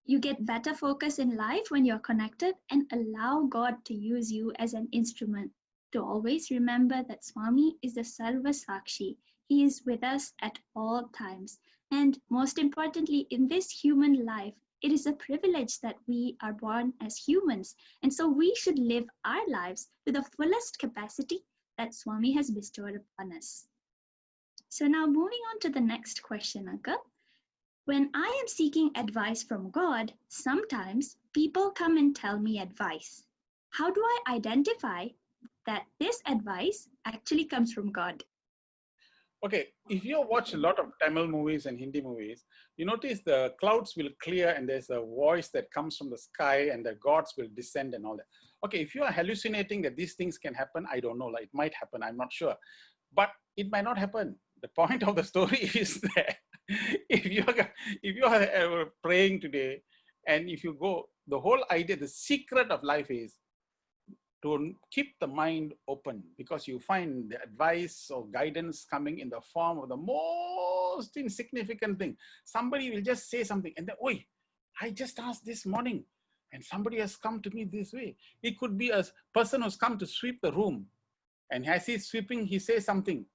You get better focus in life when you're connected and allow God to use you as an instrument. To always remember that Swami is the Sarva Sakshi. He is with us at all times. And most importantly, in this human life, it is a privilege that we are born as humans. And so we should live our lives to the fullest capacity that Swami has bestowed upon us. So now moving on to the next question, Uncle. When I am seeking advice from God, sometimes people come and tell me advice. How do I identify that this advice actually comes from God? Okay, if you watch a lot of Tamil movies and Hindi movies, you notice the clouds will clear and there's a voice that comes from the sky and the gods will descend and all that. Okay, if you are hallucinating that these things can happen, I don't know, like it might happen, I'm not sure. But it might not happen. The point of the story is that if you are praying today and if you go, the whole idea, the secret of life is to keep the mind open, because you find the advice or guidance coming in the form of the most insignificant thing. Somebody will just say something and then, oi, I just asked this morning and somebody has come to me this way. It could be a person who's come to sweep the room, and as he's sweeping, he says something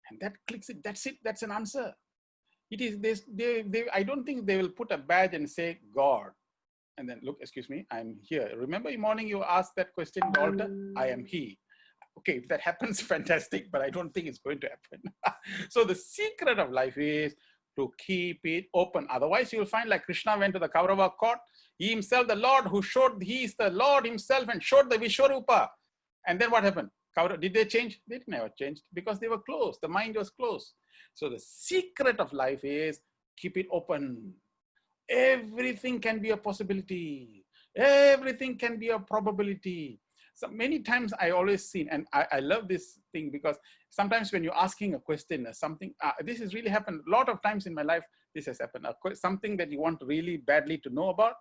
and that clicks it. That's it. That's an answer. It is this. I don't think they will put a badge and say God. and then look, excuse me, I'm here. Remember in morning you asked that question in the altar, I am he. Okay, if that happens, fantastic, but I don't think it's going to happen. So the secret of life is to keep it open. Otherwise, you'll find like Krishna went to the Kaurava court. He himself, the Lord who showed, he is the Lord himself and showed the Vishwarupa. And then what happened? Did they change? They never changed because they were closed. The mind was closed. So the secret of life is keep it open. Everything can be a possibility. Everything can be a probability. So many times I always seen, and I love this thing because sometimes when you're asking a question or something, this has really happened. A lot of times in my life, this has happened. Something that you want really badly to know about.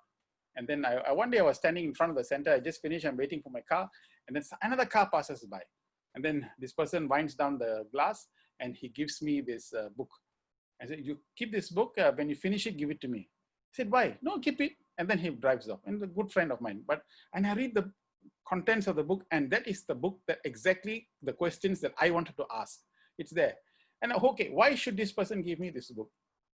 And then one day I was standing in front of the center. I just finished, I'm waiting for my car. And then another car passes by. And then this person winds down the glass and he gives me this book. I said, you keep this book, when you finish it, give it to me. I said, why? No, keep it. And then he drives off. And a good friend of mine. And I read the contents of the book, and that is the book that exactly the questions that I wanted to ask. It's there. And okay, why should this person give me this book?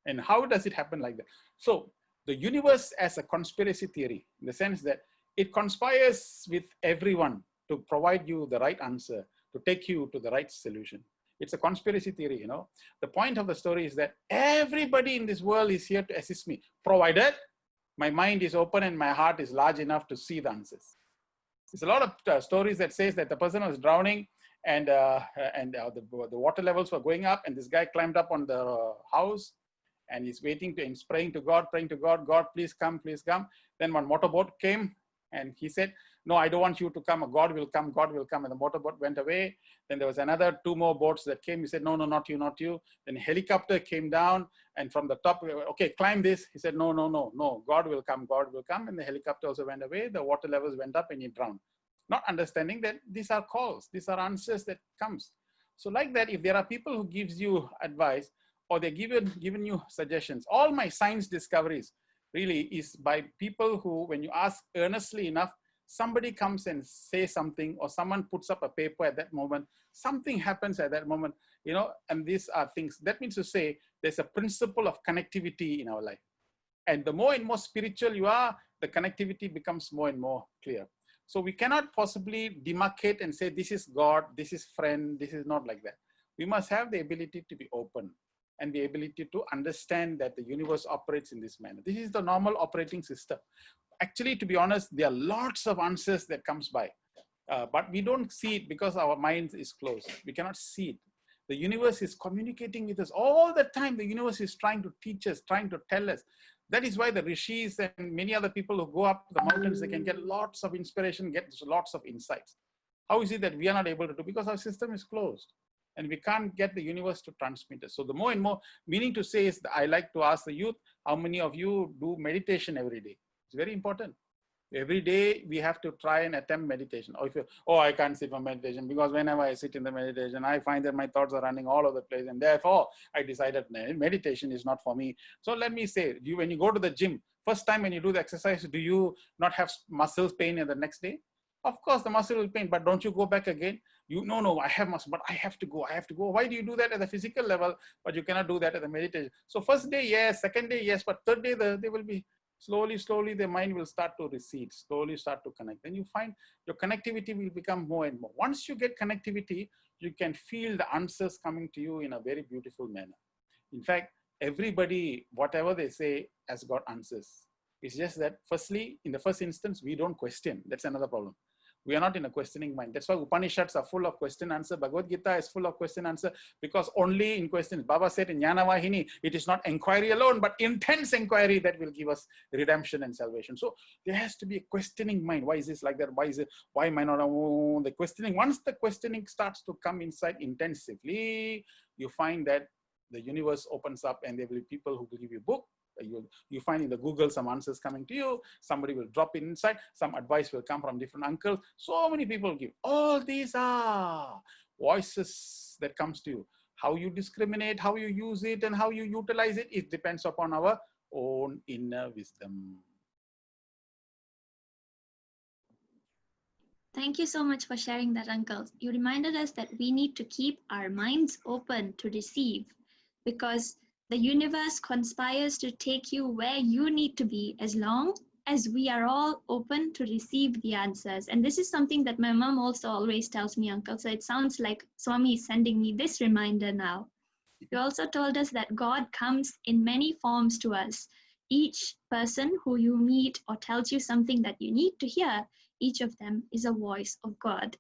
And how does it happen like that? So the universe as a conspiracy theory, in the sense that it conspires with everyone to provide you the right answer, to take you to the right solution. It's a conspiracy theory, you know. The point of the story is that everybody in this world is here to assist me, provided my mind is open and my heart is large enough to see the answers. There's a lot of stories that says that the person was drowning and the water levels were going up, and this guy climbed up on the house and he's waiting to, he's praying to God, God, please come, please come. Then one motorboat came and he said, no, I don't want you to come. God will come, God will come. And the motorboat went away. Then there was another 2 more boats that came. He said, no, no, not you, not you. Then a helicopter came down and from the top, okay, climb this. He said, no, no, no, no, God will come, God will come. And the helicopter also went away. The water levels went up and he drowned. Not understanding that these are calls, these are answers that comes. So like that, if there are people who gives you advice or they given you suggestions, all my science discoveries really is by people who, when you ask earnestly enough, somebody comes and says something, or someone puts up a paper at that moment, something happens at that moment, you know, and these are things. That means to say there's a principle of connectivity in our life. And the more and more spiritual you are, the connectivity becomes more and more clear. So we cannot possibly demarcate and say, this is God, this is friend, this is not like that. We must have the ability to be open and the ability to understand that the universe operates in this manner. This is the normal operating system. Actually, to be honest, there are lots of answers that comes by, but we don't see it because our mind is closed. We cannot see it. The universe is communicating with us all the time. The universe is trying to teach us, trying to tell us. That is why the rishis and many other people who go up the mountains, they can get lots of inspiration, get lots of insights. How is it that we are not able to do? Because our system is closed and we can't get the universe to transmit us. So the more and more, meaning to say is that I like to ask the youth, how many of you do meditation every day? It's very important. Every day we have to try and attempt meditation. Or if you, oh, I can't sit for meditation because whenever I sit in the meditation, I find that my thoughts are running all over the place, and therefore I decided meditation is not for me. So let me say, when you go to the gym, first time when you do the exercise, do you not have muscle pain in the next day? Of course, the muscle will pain, but don't you go back again? You no, I have muscle, but I have to go. Why do you do that at the physical level, but you cannot do that at the meditation? So first day, yes. Second day, yes. But third day, they will be slowly, the mind will start to recede, slowly start to connect. Then you find your connectivity will become more and more. Once you get connectivity, you can feel the answers coming to you in a very beautiful manner. In fact, everybody, whatever they say, has got answers. It's just that firstly, in the first instance, we don't question. That's another problem. We are not in a questioning mind. That's why Upanishads are full of question answer. Bhagavad Gita is full of question answer because only in questions. Baba said in Jnana Vahini, it is not inquiry alone, but intense inquiry that will give us redemption and salvation. So there has to be a questioning mind. Why is this like that? Why is it? Why am I not? Oh, the questioning. Once the questioning starts to come inside intensively, you find that the universe opens up and there will be people who will give you a book. You find in the Google some answers coming to you. Somebody will drop in inside. Some advice will come from different uncles. So many people give. All these are voices that comes to you. How you discriminate, how you use it, and how you utilize it, it depends upon our own inner wisdom. Thank you so much for sharing that, Uncle. You reminded us that we need to keep our minds open to receive, because the universe conspires to take you where you need to be as long as we are all open to receive the answers. And this is something that my mom also always tells me, Uncle. So it sounds like Swami is sending me this reminder now. You also told us that God comes in many forms to us. Each person who you meet or tells you something that you need to hear, each of them is a voice of God.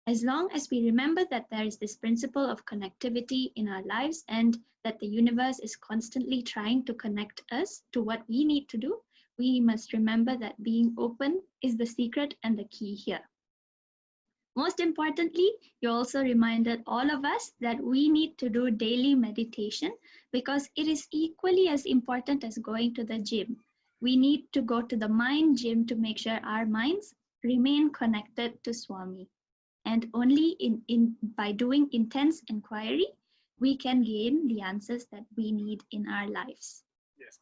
As long as we remember that there is this principle of connectivity in our lives and that the universe is constantly trying to connect us to what we need to do, we must remember that being open is the secret and the key here. Most importantly, you also reminded all of us that we need to do daily meditation because it is equally as important as going to the gym. We need to go to the mind gym to make sure our minds remain connected to Swami. And only by doing intense inquiry, we can gain the answers that we need in our lives. Yes.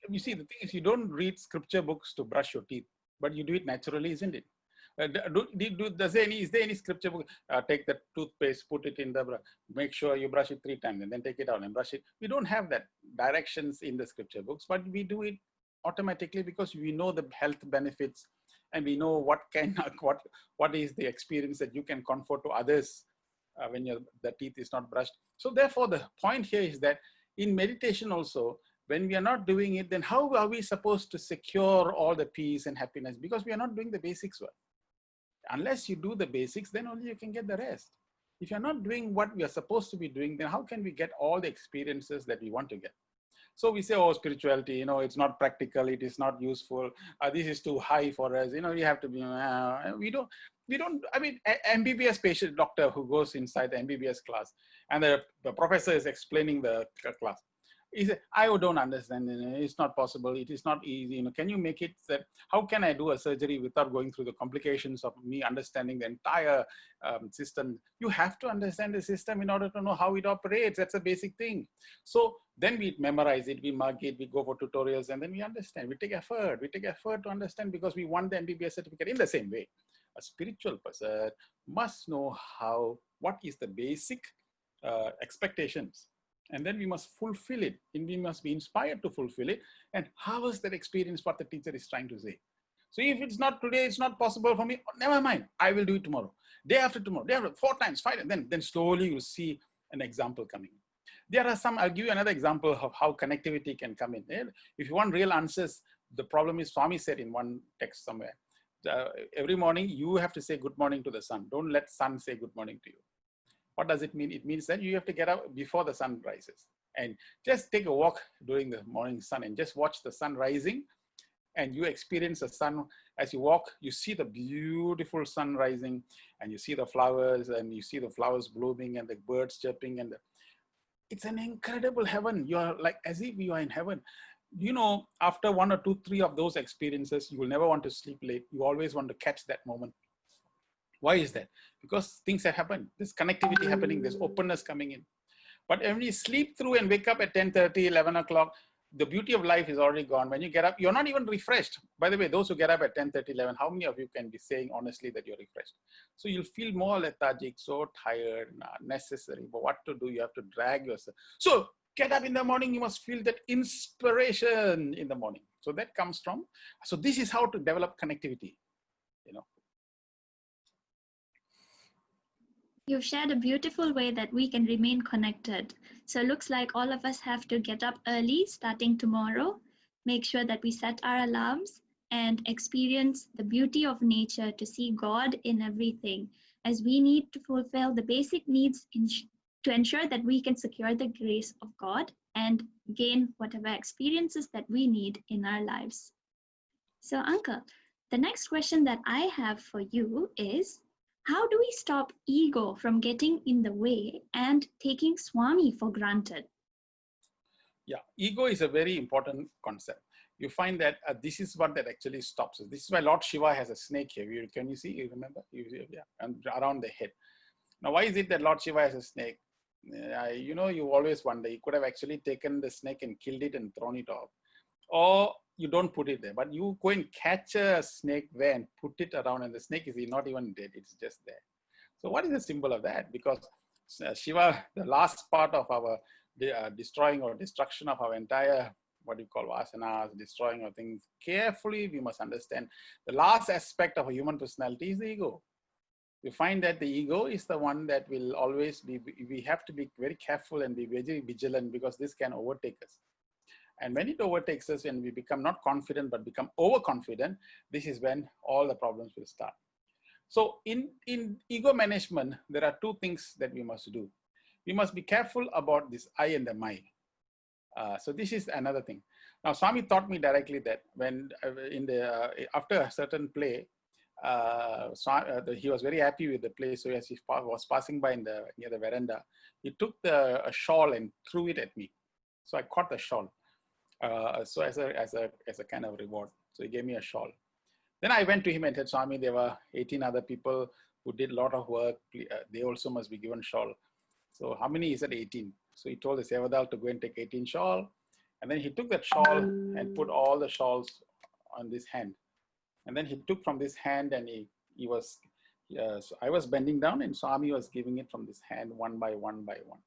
You see, the thing is, you don't read scripture books to brush your teeth, but you do it naturally, isn't it? Is there any scripture book? Take the toothpaste, put it in the, make sure you brush it 3 times and then take it out and brush it. We don't have that directions in the scripture books, but we do it automatically because we know the health benefits and we know what is the experience that you can comfort to others when the teeth is not brushed. So therefore, the point here is that in meditation also, when we are not doing it, then how are we supposed to secure all the peace and happiness? Because we are not doing the basics well. Unless you do the basics, then only you can get the rest. If you're not doing what we are supposed to be doing, then how can we get all the experiences that we want to get? So we say, oh, spirituality, it's not practical, it is not useful, this is too high for us, we have to be, I mean, MBBS patient doctor who goes inside the MBBS class and the professor is explaining the class. He said, I don't understand, it's not possible, it is not easy, can you make it that, how can I do a surgery without going through the complications of me understanding the entire system? You have to understand the system in order to know how it operates, that's a basic thing. So then we memorize it, we mark it, we go for tutorials, and then we understand, we take effort to understand because we want the MBBS certificate. In the same way, a spiritual person must know what is the basic expectations. And then we must fulfill it, and we must be inspired to fulfill it. And how is that experience what the teacher is trying to say? So if it's not today, it's not possible for me, never mind, I will do it tomorrow. Day after tomorrow, 4 times, 5 times, then slowly you see an example coming. There are some, I'll give you another example of how connectivity can come in. If you want real answers, the problem is Swami said in one text somewhere, every morning you have to say good morning to the sun. Don't let sun say good morning to you. What does it mean? It means that you have to get up before the sun rises and just take a walk during the morning sun and just watch the sun rising, and you experience the sun as you walk. You see the beautiful sun rising and you see the flowers and you see the flowers blooming and the birds chirping, and it's an incredible heaven. You're like as if you are in heaven. After 1 or 2, 3 of those experiences, you will never want to sleep late. You always want to catch that moment. Why is that? Because things have happened. There's connectivity happening. There's openness coming in. But when you sleep through and wake up at 10:30, 11 o'clock, the beauty of life is already gone. When you get up, you're not even refreshed. By the way, those who get up at 10:30, 11, how many of you can be saying honestly that you're refreshed? So you'll feel more lethargic, so tired, not necessary. But what to do? You have to drag yourself. So get up in the morning, you must feel that inspiration in the morning. So that comes from, so this is how to develop connectivity, You've shared a beautiful way that we can remain connected. So it looks like all of us have to get up early starting tomorrow, make sure that we set our alarms and experience the beauty of nature to see God in everything, as we need to fulfill the basic needs to ensure that we can secure the grace of God and gain whatever experiences that we need in our lives. So Uncle, the next question that I have for you is, how do we stop ego from getting in the way and taking Swami for granted? Yeah, ego is a very important concept. You find that this is what that actually stops us. This is why Lord Shiva has a snake here. Can you see? You remember? Yeah, and around the head. Now, why is it that Lord Shiva has a snake? You always wonder. He could have actually taken the snake and killed it and thrown it off. Or you don't put it there, but you go and catch a snake there and put it around, and the snake is not even dead, it's just there. So what is the symbol of that? Because Shiva, the last part of our destroying or destruction of our entire what you call vasanas, destroying our things. Carefully, we must understand the last aspect of a human personality is the ego. We find that the ego is the one that will always be, we have to be very careful and be very vigilant, because this can overtake us. And when it overtakes us, when we become not confident but become overconfident, this is when all the problems will start. So in ego management, there are two things that we must do. We must be careful about this I and the my. So this is another thing. Now, Swami taught me directly that when after a certain play, he was very happy with the play. So as he was passing by near the veranda, he took a shawl and threw it at me. So I caught the shawl. So as a kind of reward. So he gave me a shawl. Then I went to him and said, Swami, there were 18 other people who did a lot of work. They also must be given shawl. So how many? He said 18. So he told the Sevadal to go and take 18 shawl. And then he took that shawl and put all the shawls on this hand. And then he took from this hand, and so I was bending down, and Swami was giving it from this hand one by one by one.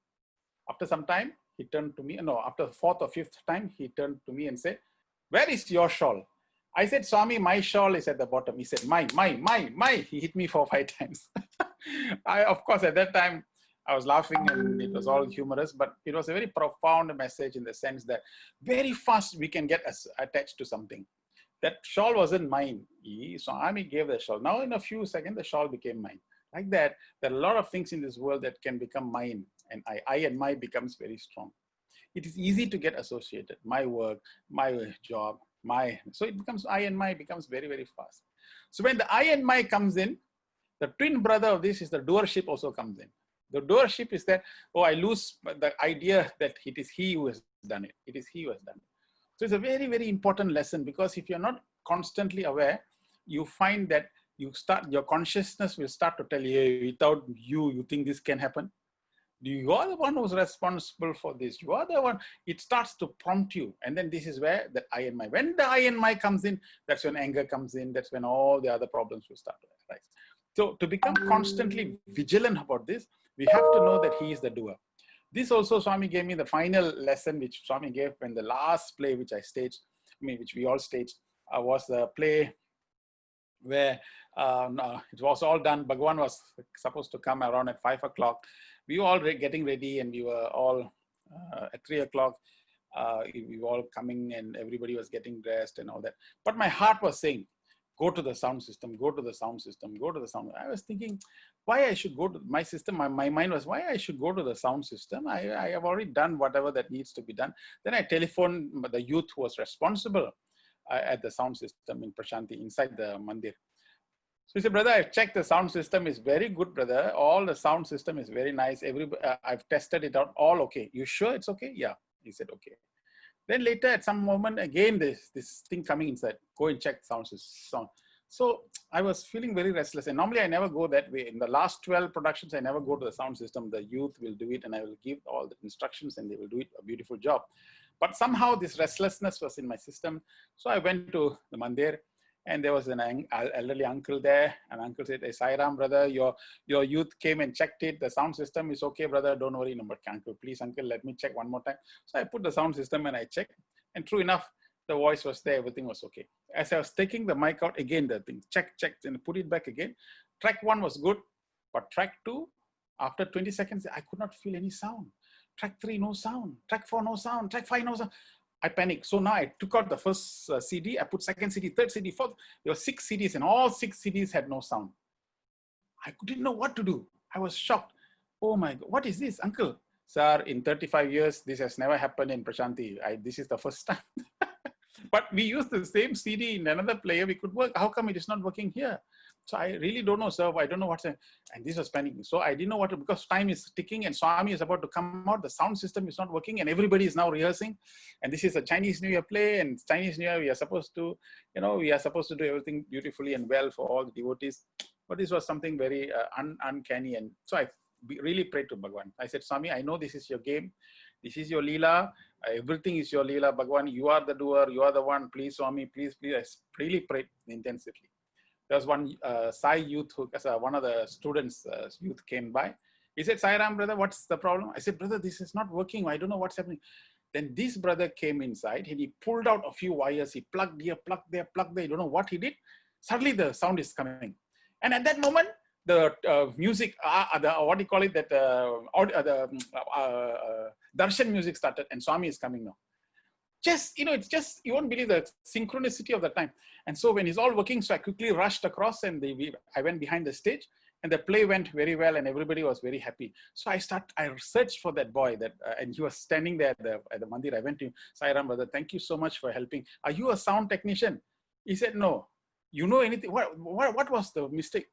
After some time, he turned to me. No, after the fourth or fifth time, he turned to me and said, where is your shawl? I said, Swami, my shawl is at the bottom. He said, my. He hit me 4 or 5 times. Of course, at that time, I was laughing and it was all humorous, but it was a very profound message in the sense that very fast we can get attached to something. That shawl wasn't mine. Swami gave the shawl. Now in a few seconds, the shawl became mine. Like that, there are a lot of things in this world that can become mine, and I and my becomes very strong. It is easy to get associated. My work, my job, so it becomes I and my becomes very, very fast. So when the I and my comes in, the twin brother of this is the doership also comes in. The doership is that, oh, I lose the idea that it is he who has done it. It is he who has done it. So it's a very, very important lesson, because if you're not constantly aware, you find that your consciousness will start to tell you, hey, without you think this can happen? You are the one who's responsible for this. You are the one. It starts to prompt you. And then this is where the I and my. When the I and my comes in, that's when anger comes in. That's when all the other problems will start to arise. So to become constantly vigilant about this, we have to know that he is the doer. This also Swami gave me the final lesson, which Swami gave when the last play which I staged, which we all staged, was the play where it was all done. Bhagavan was supposed to come around at 5 o'clock. We were all getting ready, and we were all at 3 o'clock. We were all coming, and everybody was getting dressed and all that. But my heart was saying, go to the sound system, go to the sound system, go to the sound. I was thinking, why I should go to my system. My mind was, why I should go to the sound system. I have already done whatever that needs to be done. Then I telephoned the youth who was responsible at the sound system in Prashanti, inside the mandir. So he said, brother, I've checked the sound system is very good, brother. All the sound system is very nice. I've tested it out, all okay. You sure it's okay? Yeah. He said, okay. Then later at some moment, again, this thing coming inside, go and check sound system. So I was feeling very restless. And normally I never go that way. In the last 12 productions, I never go to the sound system. The youth will do it, and I will give all the instructions, and they will do it a beautiful job. But somehow this restlessness was in my system. So I went to the mandir, and there was an elderly uncle there. And uncle said, hey, Sai Ram, brother, your youth came and checked it. The sound system is okay, brother. Don't worry. No, but uncle, please, uncle, let me check one more time. So I put the sound system and I checked. And true enough, the voice was there. Everything was okay. As I was taking the mic out, again, the thing, checked, and put it back again. Track 1 was good. But track 2, after 20 seconds, I could not feel any sound. Track 3, no sound. Track 4, no sound. Track 5, no sound. I panicked. So now I took out the first CD, I put second CD, third CD, fourth. There were 6 CDs, and all 6 CDs had no sound. I didn't know what to do. I was shocked. Oh my God, what is this, uncle? Sir, in 35 years, this has never happened in Prashanti. This is the first time. But we used the same CD in another player. We could work. How come it is not working here? So I really don't know, sir. I don't know what's. And this was panicking. So I didn't know what to, because time is ticking and Swami is about to come out. The sound system is not working and everybody is now rehearsing. And this is a Chinese New Year play, and Chinese New Year, we are supposed to, we are supposed to do everything beautifully and well for all the devotees. But this was something very uncanny. And so I really prayed to Bhagavan. I said, Swami, I know this is your game. This is your Leela. Everything is your Leela. Bhagavan, you are the doer. You are the one. Please, Swami, please, please. I really prayed intensively. There was one Sai youth, one of the students' youth came by. He said, Sai Ram, brother, what's the problem? I said, brother, this is not working. I don't know what's happening. Then this brother came inside and he pulled out a few wires. He plugged here, plugged there, plugged there. You don't know what he did. Suddenly the sound is coming. And at that moment, the music, what do you call it, that darshan music started, and Swami is coming now. Just, it's just, you won't believe the synchronicity of the time. And so when he's all working, so I quickly rushed across and I went behind the stage, and the play went very well and everybody was very happy. So I searched for that boy and he was standing there at the mandir. I went to him, Sai Ram brother, thank you so much for helping. Are you a sound technician? He said, no. You know anything? What was the mistake?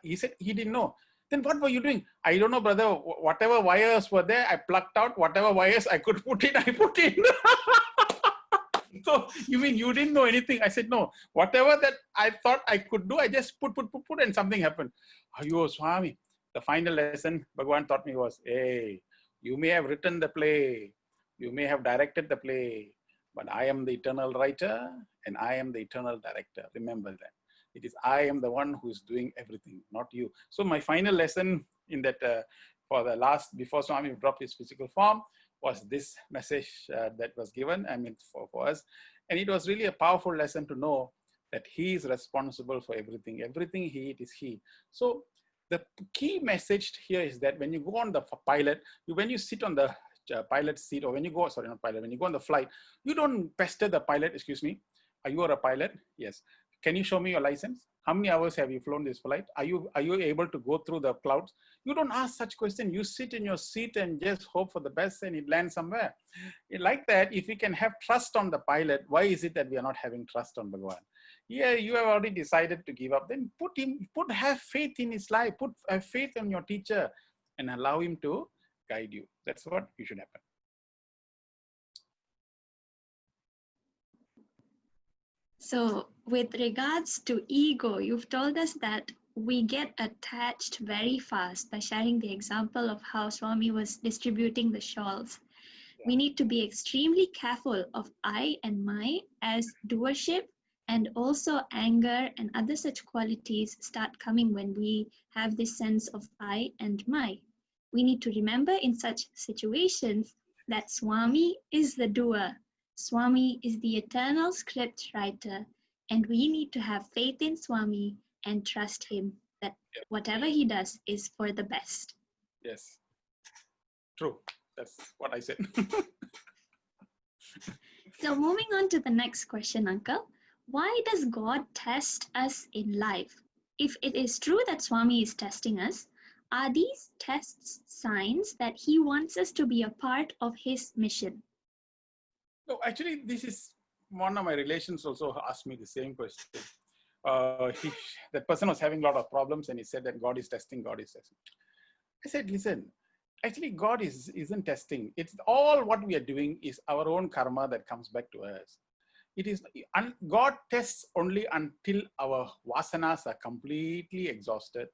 He said he didn't know. Then what were you doing? I don't know, brother. Whatever wires were there, I plucked out. Whatever wires I could put in, I put in. So you mean you didn't know anything? I said, no. Whatever that I thought I could do, I just put, and something happened. Ayo, Swami. The final lesson Bhagavan taught me was, hey, you may have written the play, you may have directed the play, but I am the eternal writer and I am the eternal director. Remember that. It is I am the one who is doing everything, not you. So my final lesson in that, before Swami dropped his physical form, was this message that was given, for us. And it was really a powerful lesson to know that he is responsible for everything. Everything he is he. So the key message here is that when you go on the pilot, when you sit on the pilot seat, or when you go, sorry, not pilot, when you go on the flight, you don't pester the pilot, excuse me, are you a pilot? Yes. Can you show me your license? How many hours have you flown this flight? Are you able to go through the clouds? You don't ask such questions. You sit in your seat and just hope for the best and it lands somewhere. Like that, if we can have trust on the pilot, why is it that we are not having trust on Bhagavan? Yeah, you have already decided to give up. Then have faith in his life. Have faith in your teacher and allow him to guide you. That's what you should happen. So with regards to ego, you've told us that we get attached very fast by sharing the example of how Swami was distributing the shawls. Yeah. We need to be extremely careful of I and my, as doership and also anger and other such qualities start coming when we have this sense of I and my. We need to remember in such situations that Swami is the doer. Swami is the eternal script writer, and we need to have faith in Swami and trust him that whatever he does is for the best. Yes, true. That's what I said. So moving on to the next question, Uncle. Why does God test us in life? If it is true that Swami is testing us, are these tests signs that he wants us to be a part of his mission? No, actually, this is one of my relations also asked me the same question. That person was having a lot of problems and he said that God is testing, God is testing. I said, listen, actually God isn't testing. It's all what we are doing is our own karma that comes back to us. It is, God tests only until our vasanas are completely exhausted.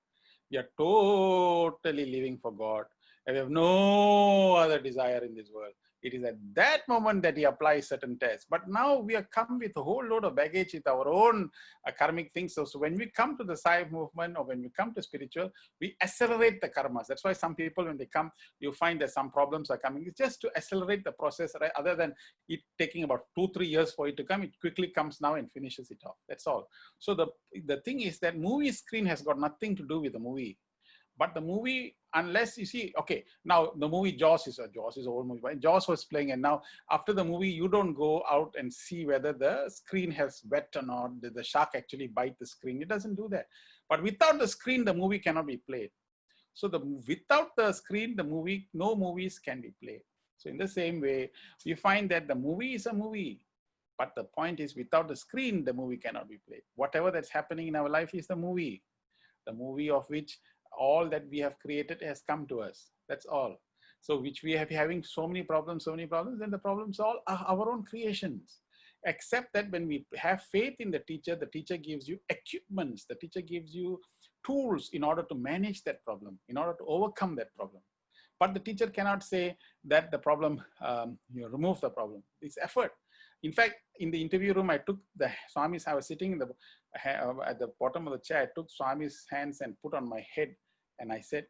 We are totally living for God. And we have no other desire in this world. It is at that moment that he applies certain tests. But now we have come with a whole load of baggage with our own karmic things. So when we come to the Sai movement or when we come to spiritual, we accelerate the karmas. That's why some people, when they come, you find that some problems are coming. It's just to accelerate the process, right? Other than it taking about 2-3 years for it to come, it quickly comes now and finishes it off. That's all. So the thing is that movie screen has got nothing to do with the movie. But the movie, unless you see, okay, now the movie Jaws is an old movie, right? Jaws was playing, and now after the movie, you don't go out and see whether the screen has wet or not. Did the shark actually bite the screen? It doesn't do that. But without the screen, the movie cannot be played. So without the screen, no movies can be played. So in the same way, you find that the movie is a movie. But the point is, without the screen, the movie cannot be played. Whatever that's happening in our life is the movie of which all that we have created has come to us. That's all. So which we have having so many problems, then the problems all are our own creations. Except that when we have faith in the teacher gives you equipments, the teacher gives you tools in order to manage that problem, in order to overcome that problem. But the teacher cannot say that the problem, remove the problem. It's effort. In fact, in the interview room, I took the Swami's, I was sitting in at the bottom of the chair, I took Swami's hands and put on my head. And I said,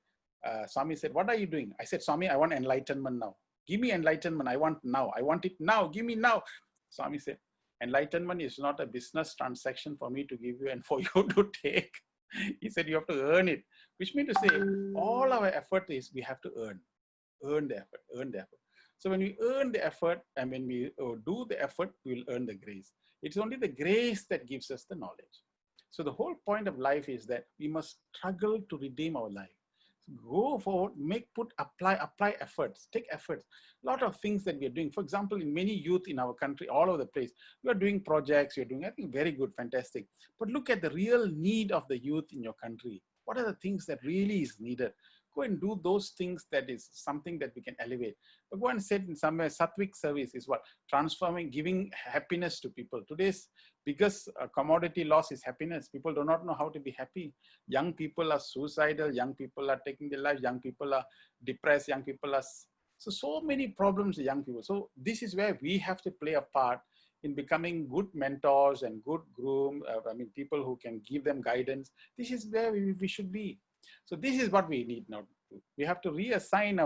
Swami said, what are you doing? I said, Swami, I want enlightenment now. Give me enlightenment. I want now. I want it now. Give me now. Swami said, enlightenment is not a business transaction for me to give you and for you to take. He said, you have to earn it, which means to say all our effort is we have to earn the effort, earn the effort. So when we earn the effort and when we do the effort, we will earn the grace. It's only the grace that gives us the knowledge. So the whole point of life is that we must struggle to redeem our life. Go forward, apply efforts, take efforts. A lot of things that we are doing. For example, in many youth in our country, all over the place, we are doing projects, you're doing, I think, very good, fantastic. But look at the real need of the youth in your country. What are the things that really is needed? Go and do those things that is something that we can elevate. Bhagwan said in somewhere, Sattvic service is what? Transforming, giving happiness to people. Today's biggest commodity loss is happiness. People do not know how to be happy. Young people are suicidal. Young people are taking their lives. Young people are depressed. Young people are... So many problems with young people. So this is where we have to play a part in becoming good mentors and good groom. People who can give them guidance. This is where we should be. So this is what we need now. We have to reassign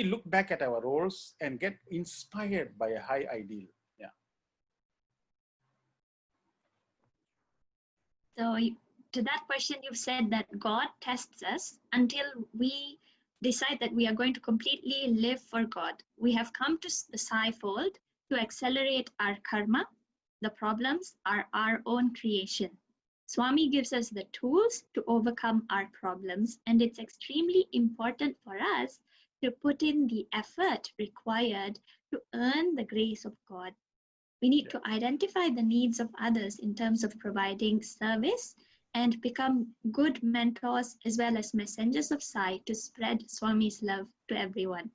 look back at our roles and get inspired by a high ideal. Yeah. So to that question, you've said that God tests us until we decide that we are going to completely live for God. We have come to the Sai fold to accelerate our karma. The problems are our own creation. Swami gives us the tools to overcome our problems, and it's extremely important for us to put in the effort required to earn the grace of God. We need to identify the needs of others in terms of providing service and become good mentors as well as messengers of Sai to spread Swami's love to everyone.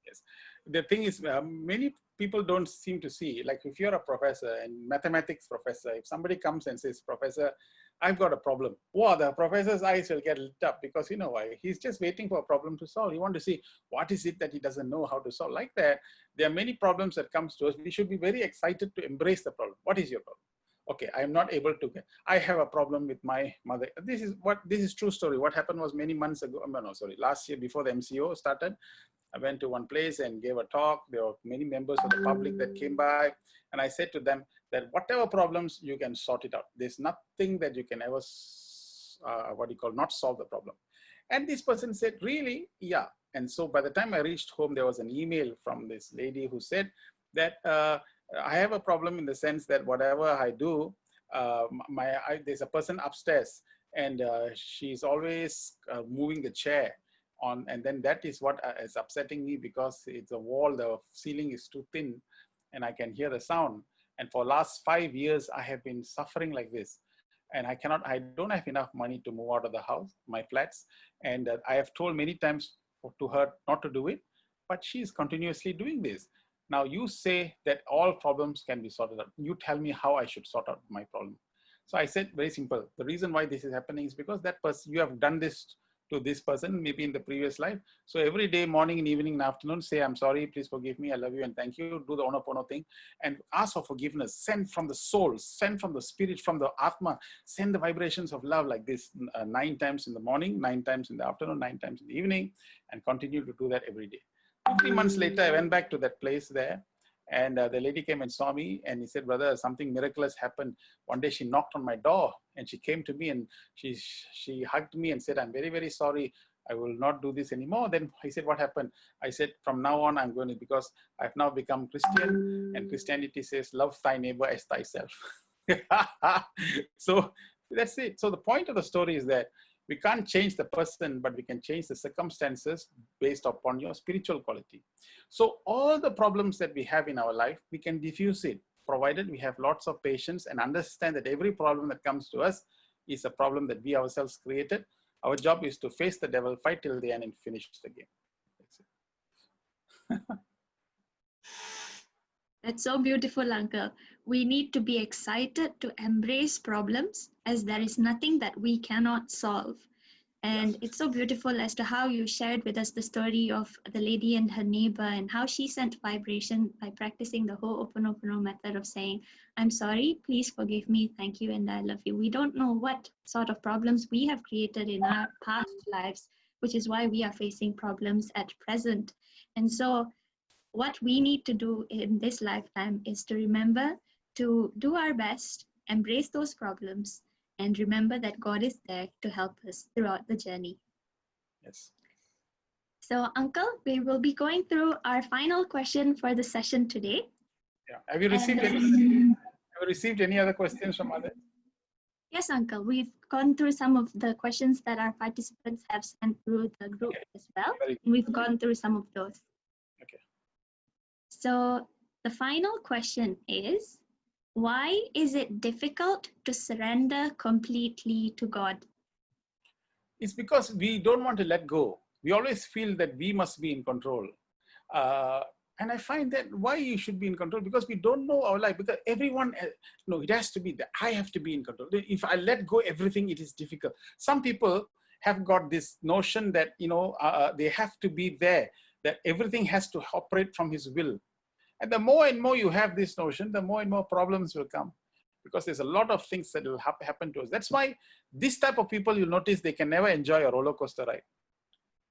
Yes. The thing is, many people don't seem to see, like if you're a professor and mathematics professor, if somebody comes and says, Professor, I've got a problem. Wow, the professor's eyes will get lit up because you know why? He's just waiting for a problem to solve. He wants to see what is it that he doesn't know how to solve. Like that, there are many problems that comes to us. We should be very excited to embrace the problem. What is your problem? Okay, I'm not able to get, I have a problem with my mother. This is true story. What happened was many months ago, last year before the MCO started, I went to one place and gave a talk. There were many members of the public that came by. And I said to them that whatever problems, you can sort it out. There's nothing that you can ever, not solve the problem. And this person said, really? Yeah. And so by the time I reached home, there was an email from this lady who said that I have a problem in the sense that whatever I do, there's a person upstairs and she's always moving the chair on, and then that is what is upsetting me because it's a wall, the ceiling is too thin and I can hear the sound. And for last 5 years, I have been suffering like this. And I don't have enough money to move out of the house, my flats. And I have told many times to her not to do it, but she's continuously doing this. Now you say that all problems can be sorted out. You tell me how I should sort out my problem. So I said, very simple. The reason why this is happening is because that person, you have done this to this person, maybe in the previous life. So every day, morning and evening and afternoon, say, I'm sorry, please forgive me, I love you and thank you. Do the Honopono thing and ask for forgiveness. Send from the soul, send from the spirit, from the Atma, send the vibrations of love like this 9 times in the morning, 9 times in the afternoon, 9 times in the evening, and continue to do that every day. 2-3 months later, I went back to that place there. And the lady came and saw me and he said, brother, something miraculous happened. One day she knocked on my door and she came to me and she hugged me and said, I'm very, very sorry. I will not do this anymore. Then I said, what happened? I said, from now on, I'm going to, because I've now become Christian and Christianity says, love thy neighbor as thyself. So that's it. So the point of the story is that we can't change the person, but we can change the circumstances based upon your spiritual quality. So all the problems that we have in our life, we can diffuse it, provided we have lots of patience and understand that every problem that comes to us is a problem that we ourselves created. Our job is to face the devil, fight till the end, and finish the game. That's it. That's so beautiful, Uncle. We need to be excited to embrace problems as there is nothing that we cannot solve. And yes, it's so beautiful as to how you shared with us the story of the lady and her neighbor and how she sent vibration by practicing the Ho'oponopono method of saying, I'm sorry, please forgive me, thank you, and I love you. We don't know what sort of problems we have created in our past lives, which is why we are facing problems at present. And so what we need to do in this lifetime is to remember to do our best, embrace those problems, and remember that God is there to help us throughout the journey. Yes. So, Uncle, we will be going through our final question for the session today. Yeah. Have you received any other questions from others? Yes, Uncle. We've gone through some of the questions that our participants have sent through the group as well. We've gone through some of those. Okay. So the final question is, why is it difficult to surrender completely to God? It's because we don't want to let go. We always feel that we must be in control. And I find that why you should be in control, because we don't know our life, because everyone, no, it has to be that I have to be in control. If I let go everything, it is difficult. Some people have got this notion that, they have to be there, that everything has to operate from his will. And the more and more you have this notion, the more and more problems will come, because there's a lot of things that will happen to us. That's why this type of people, you'll notice they can never enjoy a roller coaster ride.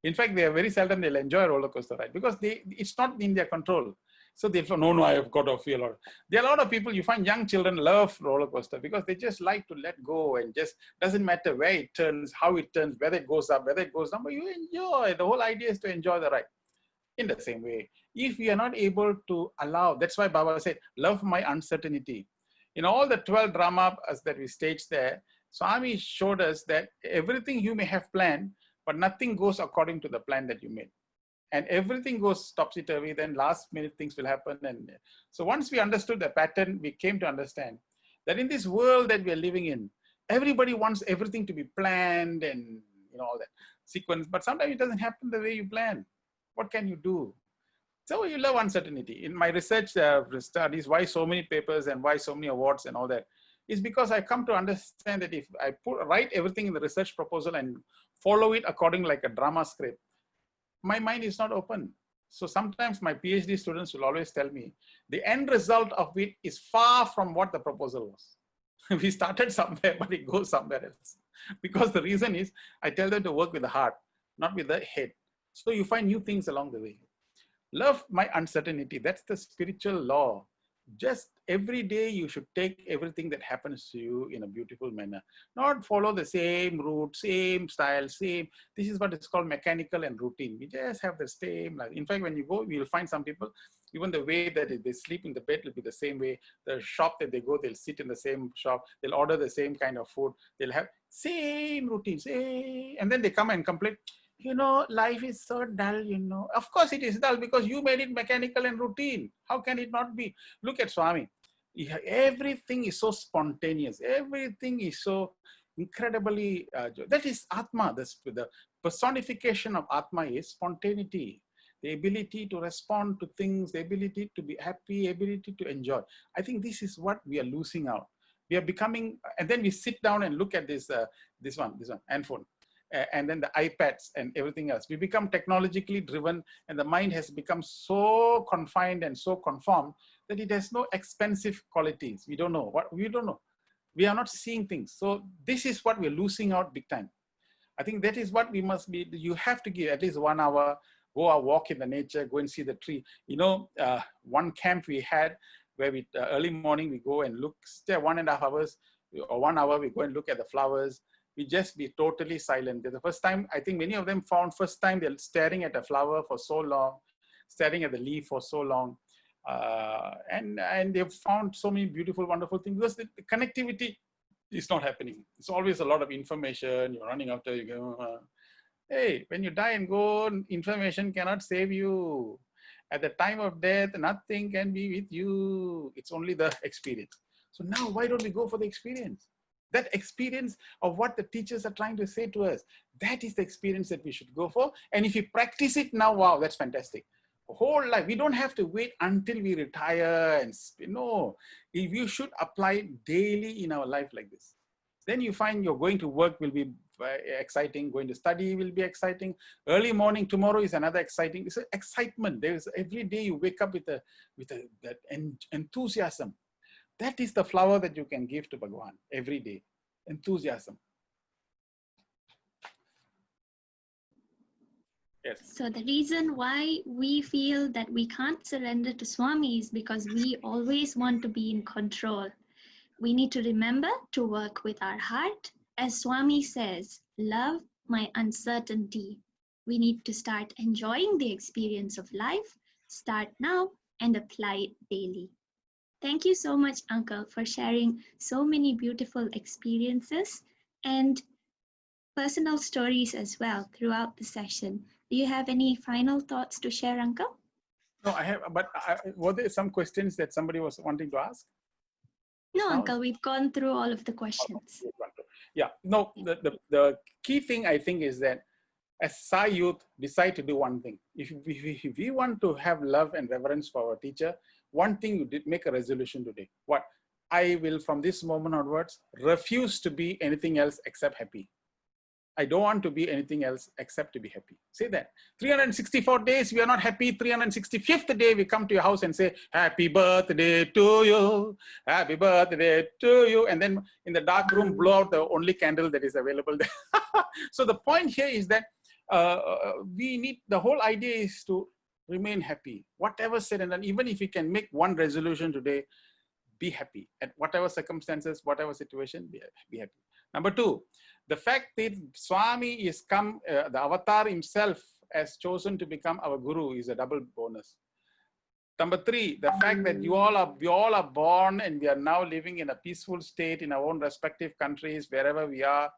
In fact, they are very seldom they'll enjoy a roller coaster ride, because it's not in their control. So they feel, no, I have got to feel. There are a lot of people, you find young children love roller coaster because they just like to let go, and just doesn't matter where it turns, how it turns, whether it goes up, whether it goes down, but you enjoy. The whole idea is to enjoy the ride. In the same way, if we are not able to allow, that's why Baba said, love my uncertainty. In all the 12 dramas that we staged there, Swami showed us that everything you may have planned, but nothing goes according to the plan that you made. And everything goes topsy-turvy, then last minute things will happen. And so once we understood the pattern, we came to understand that in this world that we are living in, everybody wants everything to be planned and all that sequence, but sometimes it doesn't happen the way you plan. What can you do? So you love uncertainty. In my research studies, why so many papers and why so many awards and all that, is because I come to understand that if I write everything in the research proposal and follow it according like a drama script, my mind is not open. So sometimes my PhD students will always tell me the end result of it is far from what the proposal was. We started somewhere, but it goes somewhere else. Because the reason is I tell them to work with the heart, not with the head. So you find new things along the way. Love my uncertainty. That's the spiritual law. Just every day you should take everything that happens to you in a beautiful manner. Not follow the same route, same style, same. This is what is called mechanical and routine. We just have the same. In fact, when you go, you'll find some people, even the way that they sleep in the bed will be the same way. The shop that they go, they'll sit in the same shop. They'll order the same kind of food. They'll have same routine, same. And then they come and complain, life is so dull, Of course it is dull, because you made it mechanical and routine. How can it not be? Look at Swami. Everything is so spontaneous. Everything is so incredibly, that is Atma. The personification of Atma is spontaneity. The ability to respond to things, the ability to be happy, ability to enjoy. I think this is what we are losing out. We are becoming, and then we sit down and look at this handphone. And then the iPads and everything else. We become technologically driven, and the mind has become so confined and so conformed that it has no expensive qualities. We don't know. We are not seeing things. So this is what we're losing out big time. I think that is what we must be. You have to give at least 1 hour, go a walk in the nature, go and see the tree. One camp we had where we early morning we go and look, stay 1.5 hours or 1 hour, we go and look at the flowers. We just be totally silent. The first time, I think many of them found first time they're staring at a flower for so long, staring at the leaf for so long. And they've found so many beautiful, wonderful things, because the connectivity is not happening. It's always a lot of information. You're running after, you go, hey, when you die and go, information cannot save you. At the time of death, nothing can be with you. It's only the experience. So now why don't we go for the experience? That experience of what the teachers are trying to say to us, that is the experience that we should go for. And if you practice it now, wow, that's fantastic. Whole life, we don't have to wait until we retire. And no, if you should apply it daily in our life like this. Then you find you're going to work will be exciting, going to study will be exciting. Early morning tomorrow is another exciting. It's an excitement. There's every day you wake up with that enthusiasm. That is the flower that you can give to Bhagavan every day. Enthusiasm. Yes. So the reason why we feel that we can't surrender to Swami is because we always want to be in control. We need to remember to work with our heart. As Swami says, love my uncertainty. We need to start enjoying the experience of life, start now, and apply it daily. Thank you so much, Uncle, for sharing so many beautiful experiences and personal stories as well throughout the session. Do you have any final thoughts to share, Uncle? No, I have, but were there some questions that somebody was wanting to ask? No, Now? Uncle, we've gone through all of the questions. Yeah, no, the key thing I think is that as Sai youth, decide to do one thing. If we want to have love and reverence for our teacher, one thing you did make a resolution today. What? I will from this moment onwards refuse to be anything else except happy. I don't want to be anything else except to be happy. Say that. 364 days we are not happy. 365th day we come to your house and say, happy birthday to you. Happy birthday to you. And then in the dark room, blow out the only candle that is available there. So the point here is that we need, the whole idea is to remain happy. Whatever said and done, even if you can make one resolution today, be happy at whatever circumstances, whatever situation, be happy. Number two, the fact that Swami is come, the avatar himself has chosen to become our guru is a double bonus. Number three, the fact that we all are born and we are now living in a peaceful state in our own respective countries, wherever we are.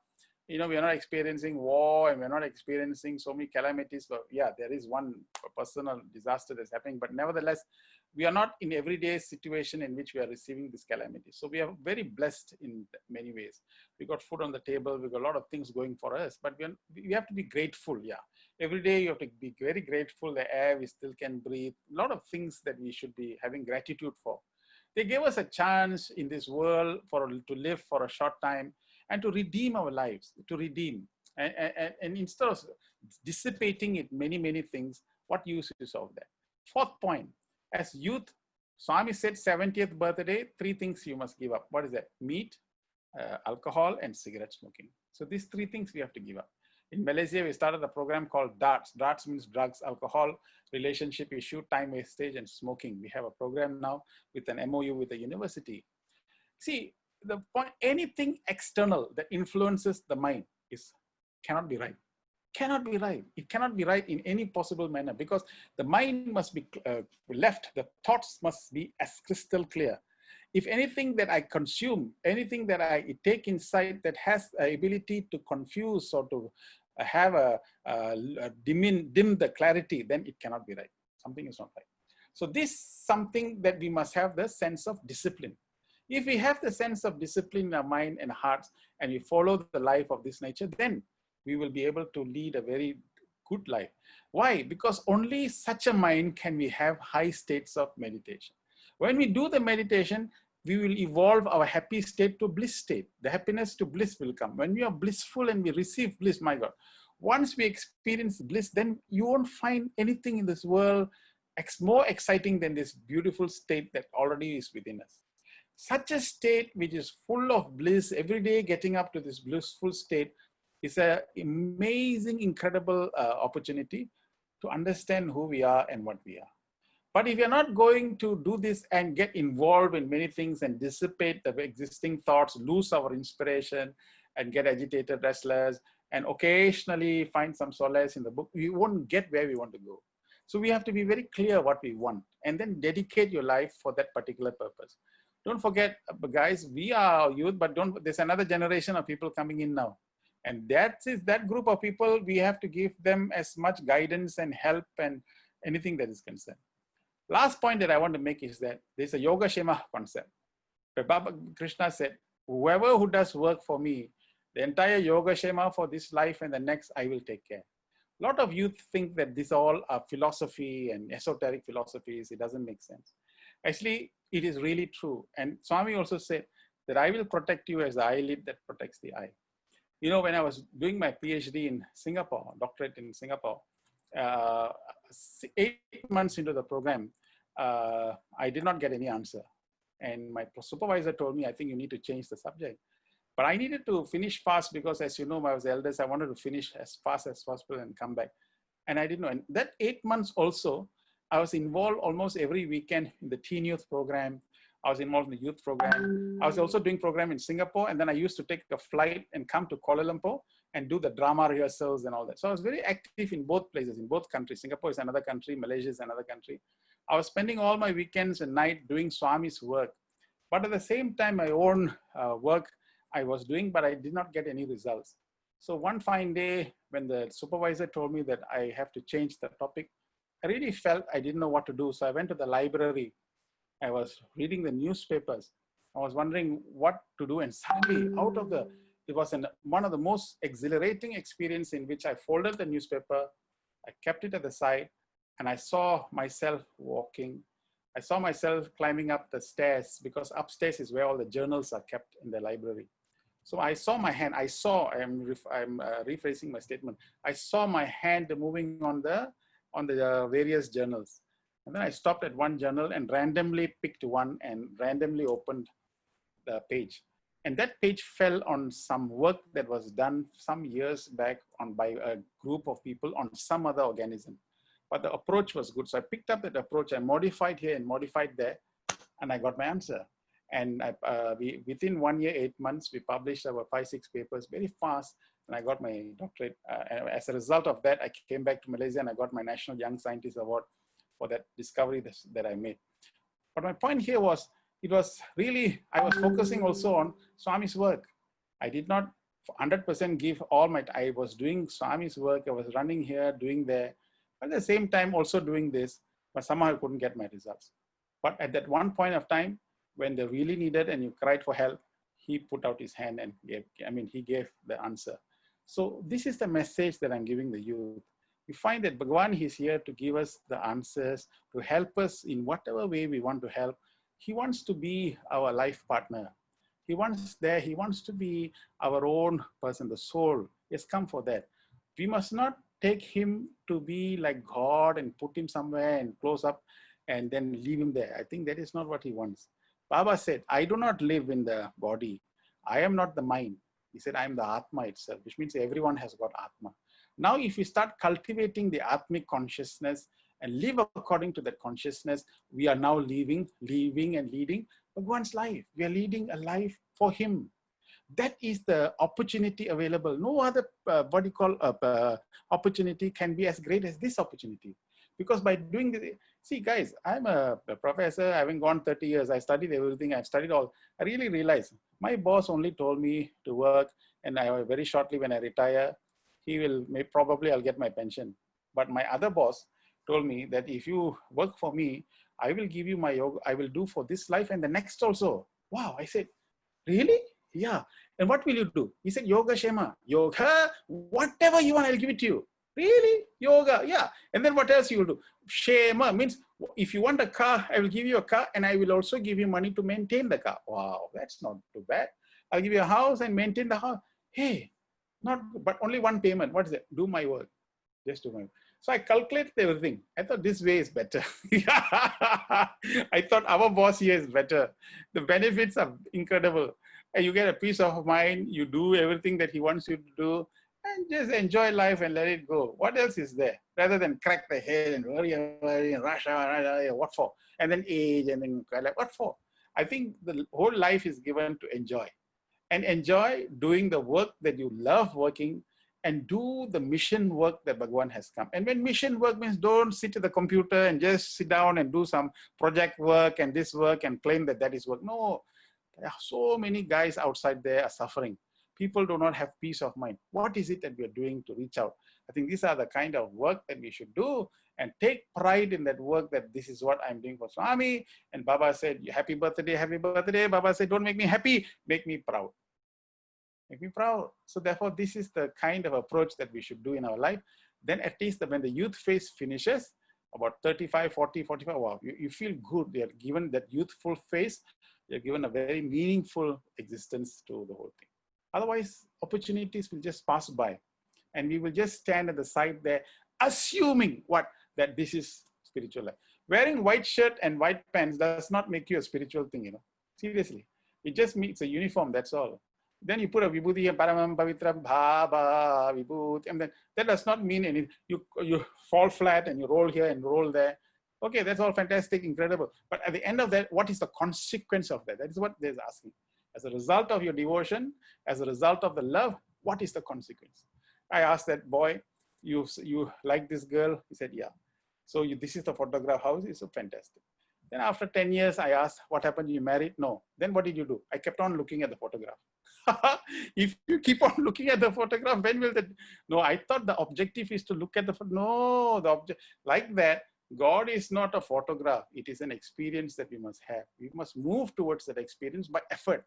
You know, we are not experiencing war and we're not experiencing so many calamities. But yeah, there is one personal disaster that's happening, but nevertheless, we are not in everyday situation in which we are receiving this calamity. So we are very blessed in many ways. We got food on the table. We got a lot of things going for us, but we have to be grateful. Yeah. Every day you have to be very grateful. The air we still can breathe. A lot of things that we should be having gratitude for. They gave us a chance in this world to live for a short time and to redeem our lives, to redeem. And instead of dissipating it many things, what use is of that? Fourth point, as youth, Swami said 70th birthday, three things you must give up. What is that? Meat, alcohol, and cigarette smoking. So these three things we have to give up. In Malaysia, we started a program called DARTS. DARTS means drugs, alcohol, relationship issue, time wastage, and smoking. We have a program now with an MOU with the university. See, the point, anything external that influences the mind cannot be right. Cannot be right. It cannot be right in any possible manner because the mind must be left, the thoughts must be as crystal clear. If anything that I consume, anything that I take inside that has the ability to confuse or to have dim the clarity, then it cannot be right. Something is not right. So this is something that we must have the sense of discipline. If we have the sense of discipline in our mind and hearts and we follow the life of this nature, then we will be able to lead a very good life. Why? Because only such a mind can we have high states of meditation. When we do the meditation, we will evolve our happy state to bliss state. The happiness to bliss will come. When we are blissful and we receive bliss, my God, once we experience bliss, then you won't find anything in this world more exciting than this beautiful state that already is within us. Such a state which is full of bliss, every day getting up to this blissful state is an amazing, incredible opportunity to understand who we are and what we are. But if you're not going to do this and get involved in many things and dissipate the existing thoughts, lose our inspiration and get agitated, restless, and occasionally find some solace in the book, we won't get where we want to go. So we have to be very clear what we want and then dedicate your life for that particular purpose. Don't forget, guys, we are youth, but there's another generation of people coming in now. And that group of people, we have to give them as much guidance and help and anything that is concerned. Last point that I want to make is that there's a Yoga Shema concept. Where Baba Krishna said, whoever who does work for me, the entire Yoga Shema for this life and the next, I will take care. A lot of youth think that these all are philosophy and esoteric philosophies. It doesn't make sense. Actually, it is really true. And Swami also said that I will protect you as the eyelid that protects the eye. You know, when I was doing my PhD in Singapore, doctorate in Singapore, 8 months into the program, I did not get any answer. And my supervisor told me, I think you need to change the subject. But I needed to finish fast because, as you know, I was the eldest. I wanted to finish as fast as possible and come back. And I didn't know. And that 8 months also, I was involved almost every weekend in the teen youth program. I was involved in the youth program. I was also doing program in Singapore. And then I used to take a flight and come to Kuala Lumpur and do the drama rehearsals and all that. So I was very active in both places, in both countries. Singapore is another country, Malaysia is another country. I was spending all my weekends and night doing Swami's work. But at the same time, my own work I was doing, but I did not get any results. So one fine day, when the supervisor told me that I have to change the topic, I really felt I didn't know what to do. So I went to the library. I was reading the newspapers. I was wondering what to do. And suddenly it was one of the most exhilarating experience in which I folded the newspaper, I kept it at the side, and I saw myself walking. I saw myself climbing up the stairs, because upstairs is where all the journals are kept in the library. So I saw my hand. I'm rephrasing my statement. I saw my hand moving on the various journals. And then I stopped at one journal and randomly picked one and randomly opened the page. And that page fell on some work that was done some years back by a group of people on some other organism. But the approach was good. So I picked up that approach, I modified here and modified there, and I got my answer. And within 1 year, 8 months, we published about 5-6 papers very fast, and I got my doctorate. And as a result of that, I came back to Malaysia and I got my National Young Scientist Award for that discovery that I made. But my point here was, it was really, I was focusing also on Swami's work. I did not 100% give all my, I was doing Swami's work, I was running here, doing there, at the same time also doing this, but somehow I couldn't get my results. But at that one point of time, when they really needed and you cried for help, he put out his hand and he gave the answer. So this is the message that I'm giving the youth. We find that Bhagavan is here to give us the answers, to help us in whatever way we want to help. He wants to be our life partner. He wants to be our own person, the soul. He has come for that. We must not take him to be like God and put him somewhere and close up and then leave him there. I think that is not what he wants. Baba said, I do not live in the body. I am not the mind. He said, I am the Atma itself, which means everyone has got Atma. Now, if we start cultivating the Atmic consciousness and live according to that consciousness, we are now living and leading Bhagwan's life. We are leading a life for him. That is the opportunity available. No other opportunity can be as great as this opportunity. Because by doing this, see guys, I'm a professor, having gone 30 years, I studied everything, I've studied all. I really realized my boss only told me to work, and very shortly when I retire, probably I'll get my pension. But my other boss told me that if you work for me, I will give you my yoga, I will do for this life and the next also. Wow, I said, really? Yeah. And what will you do? He said, Yoga Shema. Yoga, whatever you want, I'll give it to you. Really? Yoga, yeah. And then what else you will do? Shema means if you want a car, I will give you a car and I will also give you money to maintain the car. Wow, that's not too bad. I'll give you a house and maintain the house. Hey, but only one payment. What is it? Do my work. Just do my work. So I calculated everything. I thought this way is better. I thought our boss here is better. The benefits are incredible. And you get a peace of mind. You do everything that he wants you to do. And just enjoy life and let it go. What else is there? Rather than crack the head and worry and rush out, what for? And then age and then what for? I think the whole life is given to enjoy. And enjoy doing the work that you love working and do the mission work that Bhagavan has come. And when mission work means don't sit at the computer and just sit down and do some project work and this work and claim that that is work. No, there are so many guys outside there are suffering. People do not have peace of mind. What is it that we are doing to reach out? I think these are the kind of work that we should do and take pride in that work, that this is what I'm doing for Swami. And Baba said, happy birthday, happy birthday. Baba said, don't make me happy, make me proud. Make me proud. So therefore, this is the kind of approach that we should do in our life. Then at least when the youth phase finishes, about 35, 40, 45, wow, you feel good. They are given that youthful phase. You're given a very meaningful existence to the whole thing. Otherwise, opportunities will just pass by and we will just stand at the side there, assuming that this is spiritual life. Wearing white shirt and white pants does not make you a spiritual thing, Seriously. It just makes a uniform, that's all. Then you put a vibhuti and paramam pavitram bhava vibhuti, and then that does not mean anything. You fall flat and you roll here and roll there. Okay, that's all fantastic, incredible. But at the end of that, what is the consequence of that? That is what they're asking. As a result of your devotion, as a result of the love, what is the consequence? I asked that boy, you like this girl? He said, yeah. So this is the photograph house. It's so fantastic. Then after 10 years, I asked, what happened? You married? No. Then what did you do? I kept on looking at the photograph. If you keep on looking at the photograph, when will that? No, I thought the objective is to look at the photo. No, the object like that. God is not a photograph. It is an experience that we must have. We must move towards that experience by effort.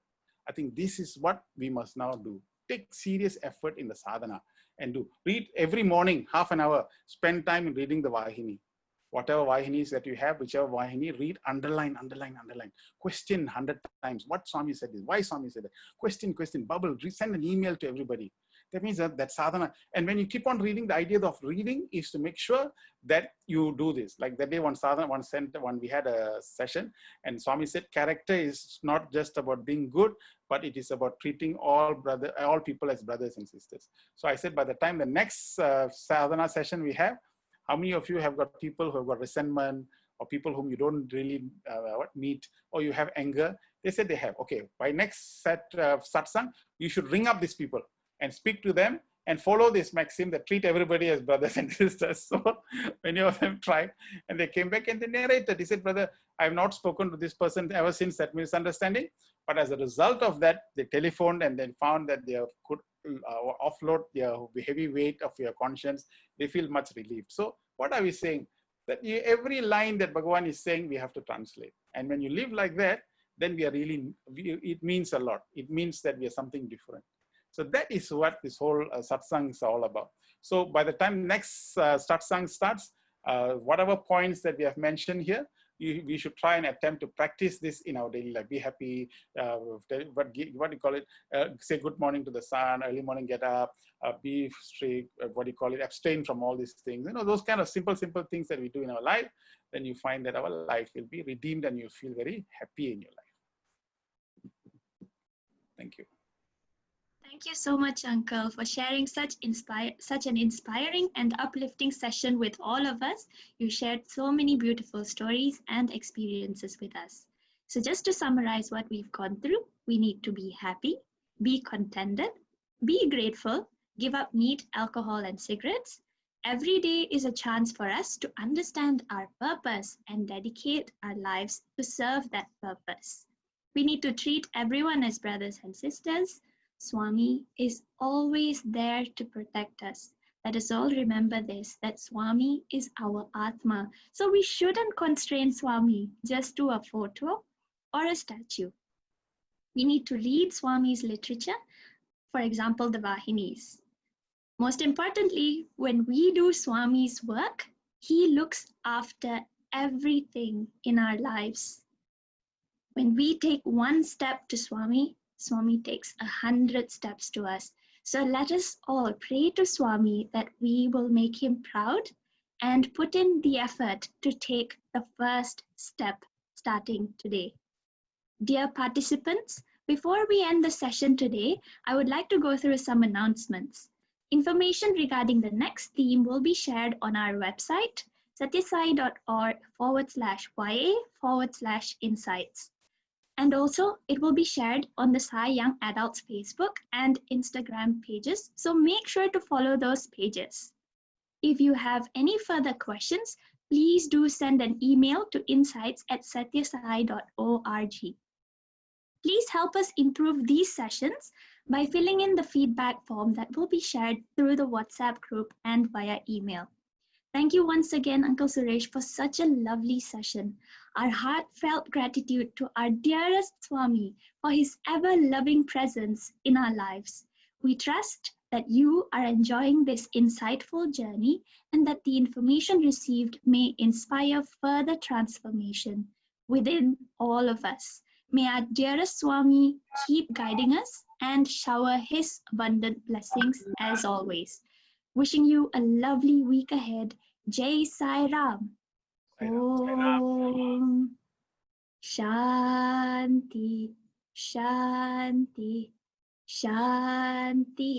I think this is what we must now do. Take serious effort in the sadhana and do. Read every morning, half an hour. Spend time in reading the Vahini. Whatever Vahinis that you have, whichever Vahini, read, underline, underline, underline. Question 100 times. What Swami said this? Why Swami said that? Question, bubble. Send an email to everybody. That means that sadhana. And when you keep on reading, the idea of reading is to make sure that you do this. Like that day, one sadhana, we had a session, and Swami said, character is not just about being good, but it is about treating all people as brothers and sisters. So I said, by the time the next sadhana session we have, how many of you have got people who have got resentment, or people whom you don't really meet, or you have anger? They said they have. Okay, by next satsang, you should ring up these people and speak to them and follow this maxim that treat everybody as brothers and sisters. So many of them tried, and they came back and they narrated. He said, brother, I have not spoken to this person ever since that misunderstanding. But as a result of that, they telephoned and then found that they could offload their heavy weight of your conscience. They feel much relieved. So what are we saying? That every line that Bhagavan is saying, we have to translate. And when you live like that, then it means a lot. It means that we are something different. So that is what this whole satsang is all about. So by the time next satsang starts, whatever points that we have mentioned here, we should try and attempt to practice this in our daily life. Be happy, what do you call it? Say good morning to the sun, early morning get up, be strict, abstain from all these things. You know, those kind of simple things that we do in our life, then you find that our life will be redeemed and you feel very happy in your life. Thank you. Thank you so much, Uncle, for sharing such an inspiring and uplifting session with all of us. You shared so many beautiful stories and experiences with us. So just to summarize what we've gone through, we need to be happy, be contented, be grateful, give up meat, alcohol, and cigarettes. Every day is a chance for us to understand our purpose and dedicate our lives to serve that purpose. We need to treat everyone as brothers and sisters. Swami is always there to protect us. Let us all remember this, that Swami is our Atma. So we shouldn't constrain Swami just to a photo or a statue. We need to read Swami's literature, for example, the Vahinis. Most importantly, when we do Swami's work, he looks after everything in our lives. When we take one step to Swami, Swami takes 100 steps to us. So let us all pray to Swami that we will make him proud and put in the effort to take the first step starting today. Dear participants, before we end the session today, I would like to go through some announcements. Information regarding the next theme will be shared on our website, sathya.org/ya/insights. And also, it will be shared on the Sai Young Adults Facebook and Instagram pages, so make sure to follow those pages. If you have any further questions, please do send an email to insights@satyasai.org. Please help us improve these sessions by filling in the feedback form that will be shared through the WhatsApp group and via email. Thank you once again, Uncle Suresh, for such a lovely session. Our heartfelt gratitude to our dearest Swami for his ever-loving presence in our lives. We trust that you are enjoying this insightful journey and that the information received may inspire further transformation within all of us. May our dearest Swami keep guiding us and shower his abundant blessings as always. Wishing you a lovely week ahead. Jai Sai Ram. Om Shanti, Shanti, Shanti.